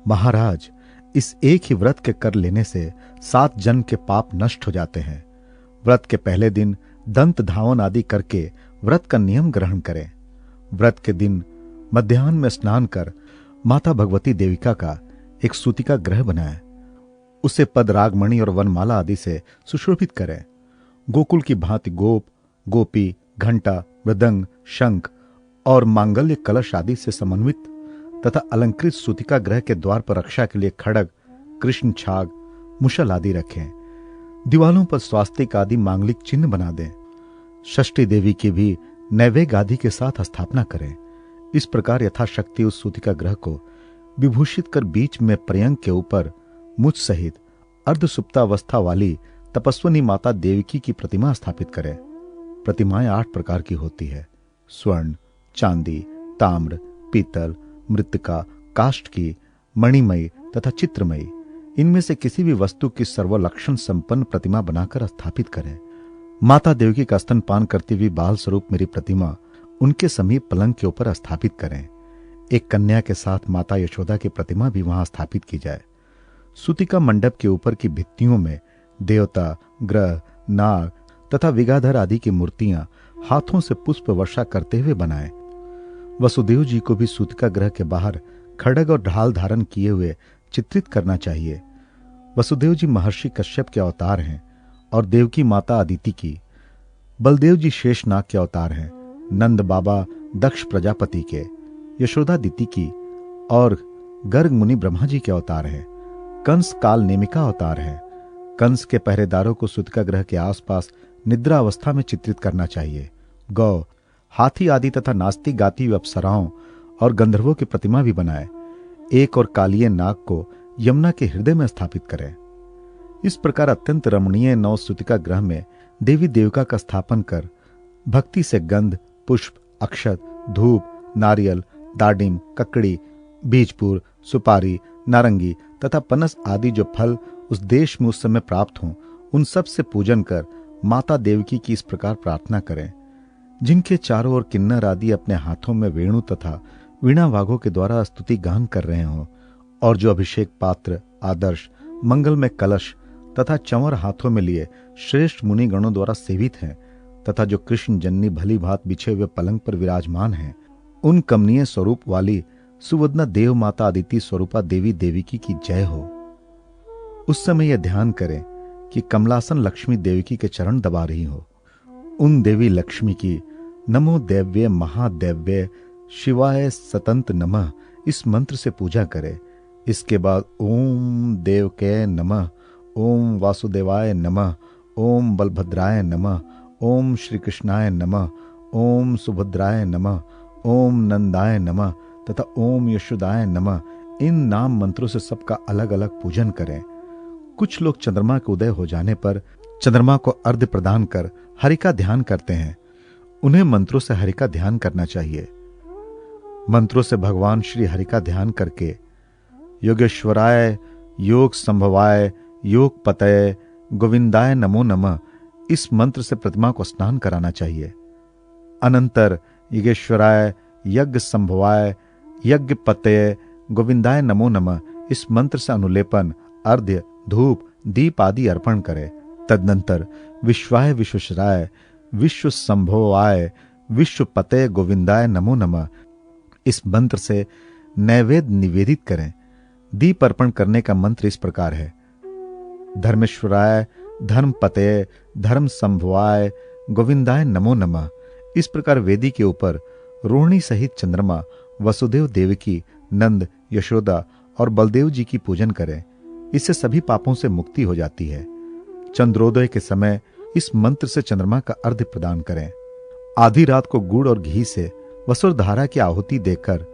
महाराज, इस एक ही व्रत के कर लेने से 7 जन्म के पाप नष्ट हो जाते हैं। व्रत के पहले दिन दंत धावन आदि करके व्रत का नियम ग्रहण करें। व्रत के दिन मध्याह्न में स्नान कर माता भगवती देविका का एक सूतिका ग्रह बनाएं। उसे पद, रागमणि और वनमाला आदि से सुशोभित करें। गोकुल की भांति गोप, गोपी, घंटा, मृदंग, शंख और मांगल्य कलश आदि से समन्वित तथा अलंकृत सूतिका ग्रह के द्वार पर रक्षा के लिए खड़ग, कृष्ण छाग, मुशल आदि रखें। दीवालों पर स्वास्तिक आदि मांगलिक चिन्ह बना दें। षष्ठी देवी की भी नैवेद्य आदि के साथ स्थापना करें। इस प्रकार यथाशक्ति उस सूतिका ग्रह को विभूषित कर बीच में पर्यंक के ऊपर मुझ सहित अर्धसुप्तावस्था वाली तपस्विनी माता देवकी की प्रतिमा स्थापित करें। प्रतिमाएं 8 प्रकार की होती है: स्वर्ण, चांदी, ताम्र, पीतल, मृत्तिका, काष्ठ की, मणिमयी तथा चित्रमयी। इनमें से किसी भी वस्तु की सर्वलक्षण संपन्न प्रतिमा बनाकर स्थापित करें। माता देवकी का स्तनपान करती हुई बाल स्वरूप मेरी प्रतिमा उनके समीप पलंग के ऊपर स्थापित करें। एक कन्या के साथ माता यशोदा की प्रतिमा भी वहां स्थापित की जाए। सूतिका मंडप के ऊपर की भित्तियों में देवता, ग्रह, नाग तथा विगाधर आदि की मूर्तियां हाथों से पुष्प वर्षा करते हुए बनाएं। वसुदेव जी को भी सूतिका ग्रह के बाहर खड्ग और ढाल धारण किए हुए चित्रित करना चाहिए। वसुदेव जी महर्षि कश्यप के अवतार हैं और देवकी माता अदिति की। बलदेव जी शेषनाग के अवतार हैं। नंद बाबा दक्ष प्रजापति के, यशोदा दिति की और गर्ग मुनि ब्रह्मा जी के अवतार हैं। कंस काल नेमिका अवतार है। कंस के पहरेदारों को सूतिका ग्रह के आसपास निद्रा अवस्था में चित्रित करना चाहिए। गौ, हाथी आदि तथा नास्तिक गाती हुई अप्सराओं और गंधर्वों की प्रतिमा भी बनाए। एक और कालिये नाग को यमुना के हृदय में स्थापित करें। इस प्रकार अत्यंत रमणीय नव सूतिका ग्रह में देवी देवका का स्थापन कर भक्ति से गंध, पुष्प, अक्षत, धूप, नारियल, दाडिम, ककड़ी, बीजपुर, सुपारी, नारंगी तथा पनस आदि जो फल उस देश में उस समय प्राप्त हों, उन सब से पूजन कर माता देवकी की इस प्रकार प्रार्थना करें। जिनके चारों ओर किन्नर आदि अपने हाथों में वेणु तथा वीणा वाघों के द्वारा स्तुति गान कर रहे हों और जो अभिषेक पात्र, आदर्श, मंगलमय कलश तथा चंवर हाथों में लिए श्रेष्ठ मुनि गणों द्वारा सेवित हैं तथा जो कृष्ण जन्नी भली भात बिछे हुए पलंग पर विराजमान हैं, उन कमनीय स्वरूप वाली सुवदना देव माता अदिति स्वरूपा देवी देविकी की जय हो। उस समय यह ध्यान करें कि कमलासन लक्ष्मी देविकी के चरण दबा रही हो। उन देवी लक्ष्मी की नमो दैव्य महादैव्य शिवाय सतंत नमः इस मंत्र से पूजा करें। इसके बाद ओम देवके नमः, ओम वासुदेवाय नमः, ओम बलभद्राय नमः, ओम श्री कृष्णाय नमः, ओम सुभद्राय नमः, ओम नंदाय नमः तथा ओम यशोदाय नमः इन नाम मंत्रों से सबका अलग अलग पूजन करें। कुछ लोग चंद्रमा के उदय हो जाने पर चंद्रमा को अर्घ्य प्रदान कर हरि का ध्यान करते हैं। उन्हें मंत्रों से हरि का ध्यान करना चाहिए। मंत्रों से भगवान श्री हरि का ध्यान करके योगेश्वराय, योग संभवाय, योग पतये, गोविंदाय नमो नमः इस मंत्र से प्रतिमा को स्नान कराना चाहिए। अनंतर योगेश्वराय, यज्ञ संभवाय, यज्ञ पतये, गोविंदाय नमो नमः इस मंत्र से अनुलेपन, अर्घ्य, धूप, दीप आदि अर्पण करें। तदनंतर विश्वाय विश्वेश्वराय, विश्व संभवाय, विश्व पतये गोविंदाय नमो नमः इस मंत्र से नैवेद्य निवेदित करें। दीप अर्पण करने का मंत्र इस प्रकार है: धर्मेश्वराय, धर्मपते, धर्म संभवाय, गोविंदाय नमो नमः। इस प्रकार वेदी के ऊपर रोहिणी सहित चंद्रमा, वसुदेव, देवकी, नंद, यशोदा और बलदेव जी की पूजन करें। इससे सभी पापों से मुक्ति हो जाती है। चंद्रोदय के समय इस मंत्र से चंद्रमा का अर्घ्य प्रदान करें। आधी रात को गुड़ और घी से वसुधारा की आहुति देकर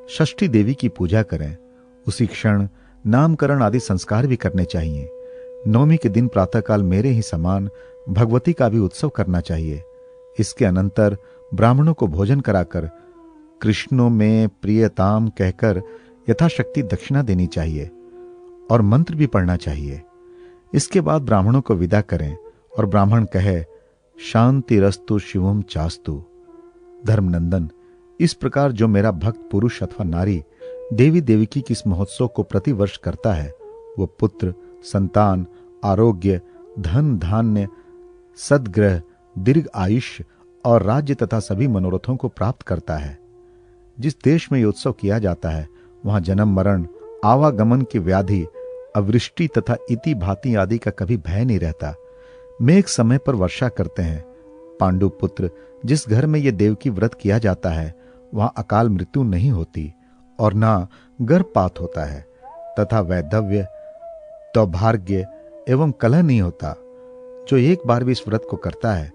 षष्ठी देवी की पूजा करें। उसी क्षण नामकरण आदि संस्कार भी करने चाहिए। नवमी के दिन प्रातःकाल मेरे ही समान भगवती का भी उत्सव करना चाहिए। इसके अनंतर ब्राह्मणों को भोजन कराकर कृष्णों में प्रियताम कहकर यथाशक्ति दक्षिणा देनी चाहिए और मंत्र भी पढ़ना चाहिए। इसके बाद ब्राह्मणों को विदा करें और ब्राह्मण कहे, शांतिरस्तु शिवम चास्तु। धर्मनंदन, इस प्रकार जो मेरा भक्त पुरुष अथवा नारी देवी देवकी की इस महोत्सव को प्रतिवर्ष करता है, वो पुत्र, संतान, आरोग्य, धन धान्य, सद्ग्रह, दीर्घ आयुष्य और राज्य तथा सभी मनोरथों को प्राप्त करता है। जिस देश में ये उत्सव किया जाता है, वहां जन्म मरण, आवागमन की व्याधि, अवृष्टि तथा इति भांति आदि का कभी भय नहीं रहता। मेघ समय पर वर्षा करते हैं। पांडु पुत्र, जिस घर में यह देवकी व्रत किया जाता है, वहां अकाल मृत्यु नहीं होती और ना गर्भपात होता है तथा वैधव्य, दौर्भाग्य एवं कलह नहीं होता। जो एक बार भी इस व्रत को करता है,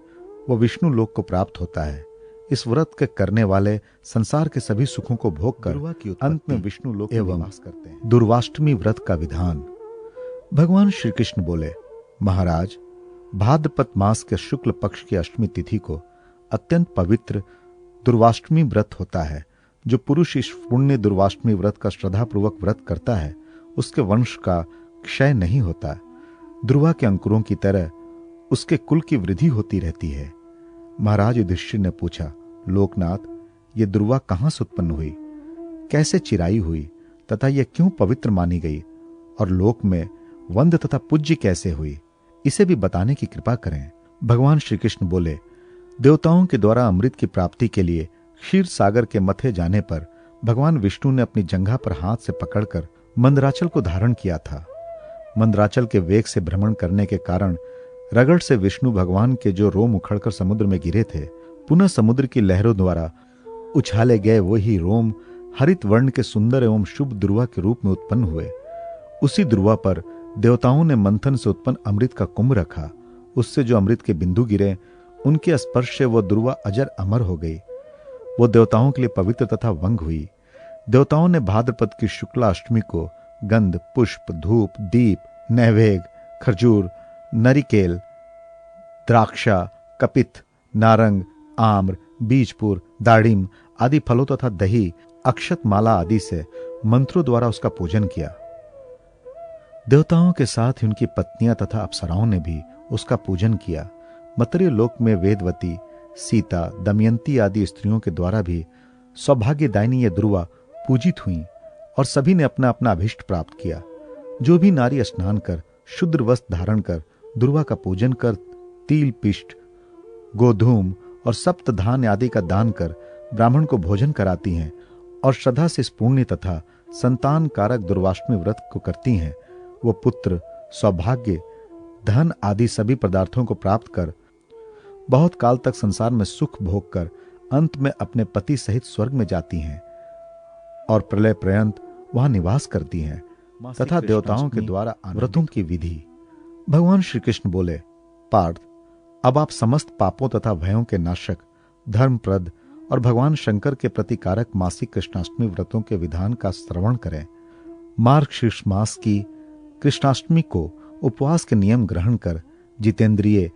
वो विष्णु लोक को प्राप्त होता है। इस व्रत के करने वाले संसार के सभी सुखों को भोग कर अंत में विष्णु लोक एवं वास करते हैं। दुर्वाष्टमी व्रत का विधान। भगवान श्री कृष्ण बोले, महाराज, भाद्रपद मास के शुक्ल पक्ष की अष्टमी तिथि को अत्यंत पवित्र दुर्वाष्टमी व्रत होता है। जो पुरुष इस पुण्य दुर्वाष्टमी व्रत का श्रद्धापूर्वक व्रत करता है, उसके वंश का क्षय नहीं होता। ध्रुवा के अंकुरों की तरह उसके कुल की वृद्धि होती रहती है। महाराज युधिष्ठिर ने पूछा, लोकनाथ, ये ध्रुवा कहां से उत्पन्न हुई, कैसे चिराई हुई तथा यह क्यों पवित्र मानी गई और लोक में वंद तथा पूज्य कैसे हुई, इसे भी बताने की कृपा करें। भगवान श्री कृष्ण बोले, देवताओं के द्वारा अमृत की प्राप्ति के लिए क्षीर सागर के मथे जाने पर भगवान विष्णु ने अपनी जंघा पर हाथ से पकड़कर मंदराचल को धारण किया था। मंदराचल के वेग से भ्रमण करने के कारण रगड़ से विष्णु भगवान के जो रोम उखड़कर समुद्र में गिरे थे, पुनः समुद्र की लहरों द्वारा उछाले गए वही रोम हरित वर्ण के सुंदर एवं शुभ ध्रुवा के रूप में उत्पन्न हुए। उसी ध्रुवा पर देवताओं ने मंथन से उत्पन्न अमृत का कुंभ रखा। उससे जो अमृत के बिंदु गिरे, उनके स्पर्श से वह ध्रुवा अजर अमर हो गई। वो देवताओं के लिए पवित्र तथा वंग हुई। देवताओं ने भाद्रपद की शुक्ला अष्टमी को गंध, पुष्प, धूप, दीप, नैवेद्य, खजूर, नरिकेल, द्राक्षा, कपित, नारंग, आम्र, बीजपुर, दाड़िम आदि फलों तथा दही, अक्षत माला आदि से मंत्रों द्वारा उसका पूजन किया। देवताओं के साथ ही उनकी पत्नियां तथा अप्सराओं ने भी उसका पूजन किया। मर्त्य लोक में वेदवती, सीता, दमयंती आदि स्त्रियों के द्वारा भी सौभाग्यदायिनी ये ध्रुवा पूजित हुई और सभी ने अपना अपना अभिष्ट प्राप्त किया। जो भी नारी स्नान कर, शुद्र वस्त्र धारण कर, ध्रुवा का पूजन कर, तिल, पिष्ट, गोधूम और सप्त धान्य आदि का दान कर ब्राह्मण को भोजन कराती हैं और श्रद्धा से इस पुण्य तथा संतान कारक दुर्वाष्टमी व्रत को करती हैं, वो पुत्र, सौभाग्य, धन आदि सभी पदार्थों को प्राप्त कर बहुत काल तक संसार में सुख भोग कर अंत में अपने पति सहित स्वर्ग में जाती हैं और प्रलय पर्यंत वहां निवास करती हैं तथा देवताओं के द्वारा व्रतों की विधि। भगवान श्री कृष्ण बोले, पार्थ, अब आप समस्त पापों तथा भयों के नाशक, धर्मप्रद और भगवान शंकर के प्रतिकारक मासिक कृष्णाष्टमी व्रतों के विधान का श्रवण करें। मार्गशीर्ष मास की कृष्णाष्टमी को उपवास के नियम ग्रहण कर जितेंद्रिय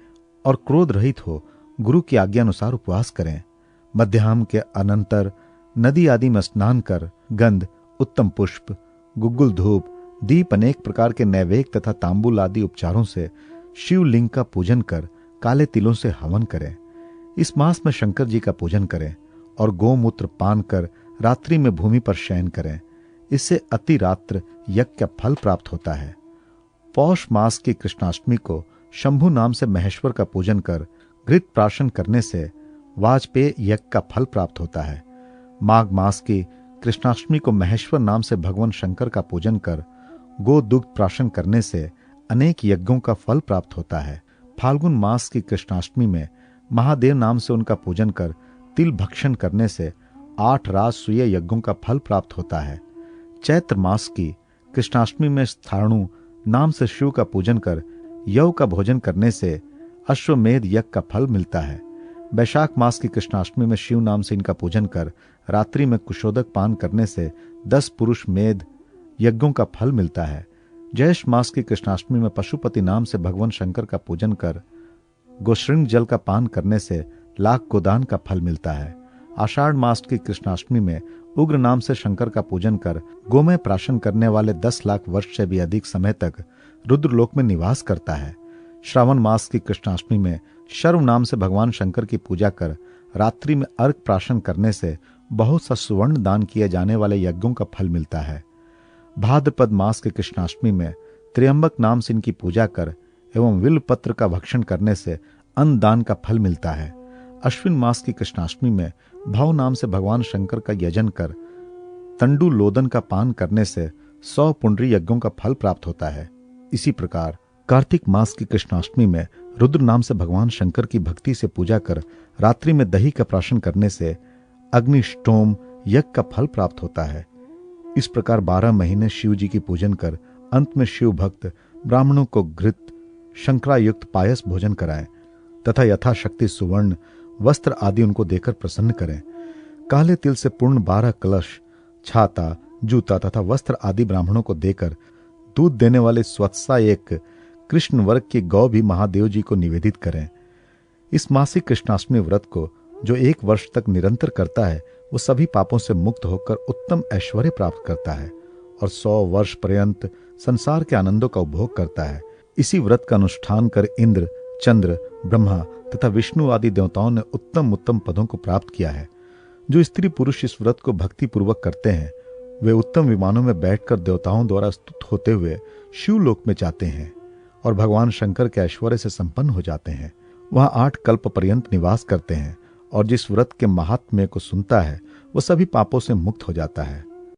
और क्रोध रहित हो गुरु की आज्ञा अनुसार उपवास करें। मध्याह्न के अनंतर नदी आदि में स्नान कर गंध, उत्तम पुष्प, गुग्गुल धूप, दीप, अनेक प्रकार के नैवेद्य तथा तांबुल आदि उपचारों से शिवलिंग का पूजन कर काले तिलों से हवन करें। इस मास में शंकर जी का पूजन करें और गोमूत्र पान कर रात्रि में भूमि पर शयन करें। इससे अति रात्र यज्ञ का फल प्राप्त होता है। पौष मास की कृष्णाष्टमी को शंभु नाम से महेश्वर का पूजन कर घृत प्राशन करने से वाजपेय यज्ञ का फल प्राप्त होता है। माघ मास की कृष्णाष्टमी को महेश्वर नाम से भगवान शंकर का पूजन कर गो दुग्ध प्राशन करने से अनेक यज्ञों का फल प्राप्त होता है। फाल्गुन मास की कृष्णाष्टमी में महादेव नाम से उनका पूजन कर तिल भक्षण करने से 8 राजसूय यज्ञों का फल प्राप्त होता है। चैत्र मास की कृष्णाष्टमी में स्थाणु नाम से शिव का पूजन कर यव का भोजन करने से अश्वमेध यज्ञ का फल मिलता है। वैशाख मास की कृष्णाष्टमी में शिव नाम से इनका पूजन कर रात्रि में कुशोदक पान करने से 10 पुरुष मेध यज्ञों का फल मिलता है। ज्येष्ठ मास की कृष्णाष्टमी में पशुपति नाम से भगवान शंकर का पूजन कर गोश्रृंग जल का पान करने से लाख गोदान का फल मिलता है। आषाढ़ मास की कृष्णाष्टमी में उग्र नाम से शंकर का पूजन कर गोमय प्राशन करने वाले 10 लाख वर्ष से भी अधिक समय तक रुद्रलोक में निवास करता है। श्रावण मास की कृष्णाष्टमी में शर्व नाम से भगवान शंकर की पूजा कर रात्रि में अर्घ प्राशन करने से बहुत सा सुवर्ण दान किए जाने वाले यज्ञों का फल मिलता है। भाद्रपद मास की कृष्णाष्टमी में त्र्यंबक नाम से इनकी पूजा कर एवं विल्व पत्र का भक्षण करने से अन्न दान का फल मिलता है। अश्विन मास की कृष्णाष्टमी में भव नाम से भगवान शंकर का यजन कर तंडु लोदन का पान करने से 100 पुंडरी यज्ञों का फल प्राप्त होता है। इसी प्रकार कार्तिक मास की कृष्णाष्टमी में रुद्र नाम से भगवान शंकर की भक्ति से पूजा कर रात्रि में दही का प्राशन करने से अग्निष्टोम यज्ञ का फल प्राप्त होता है। इस प्रकार 12 महीने शिव जी की पूजन कर अंत में शिव भक्त ब्राह्मणों को घृत शंकरायुक्त पायस भोजन कराएं तथा यथाशक्ति सुवर्ण वस्त्र आदि उनको देकर प्रसन्न करें। काले तिल से पूर्ण 12 कलश, छाता, जूता तथा वस्त्र आदि ब्राह्मणों को देकर दूध देने वाले स्वत्सा एक कृष्ण वर्ग की गौ भी महादेव जी को निवेदित करें। इस मासिक कृष्णाष्टमी व्रत को जो 1 वर्ष तक निरंतर करता है वो सभी पापों से मुक्त होकर उत्तम ऐश्वर्य प्राप्त करता है और 100 वर्ष पर्यंत संसार के आनंदों का उपभोग करता है। इसी व्रत का अनुष्ठान कर इंद्र, चंद्र, ब्रह्मा तथा विष्णु आदि देवताओं ने उत्तम उत्तम पदों को प्राप्त किया है। जो स्त्री पुरुष इस व्रत को भक्ति पूर्वक करते हैं वे उत्तम विमानों में बैठकर देवताओं द्वारा स्तुत होते हुए शिवलोक में जाते हैं और भगवान शंकर के ऐश्वर्य से संपन्न हो जाते हैं। वहां 8 कल्प पर्यंत निवास करते हैं और जिस व्रत के महात्म्य को सुनता है वो सभी पापों से मुक्त हो जाता है।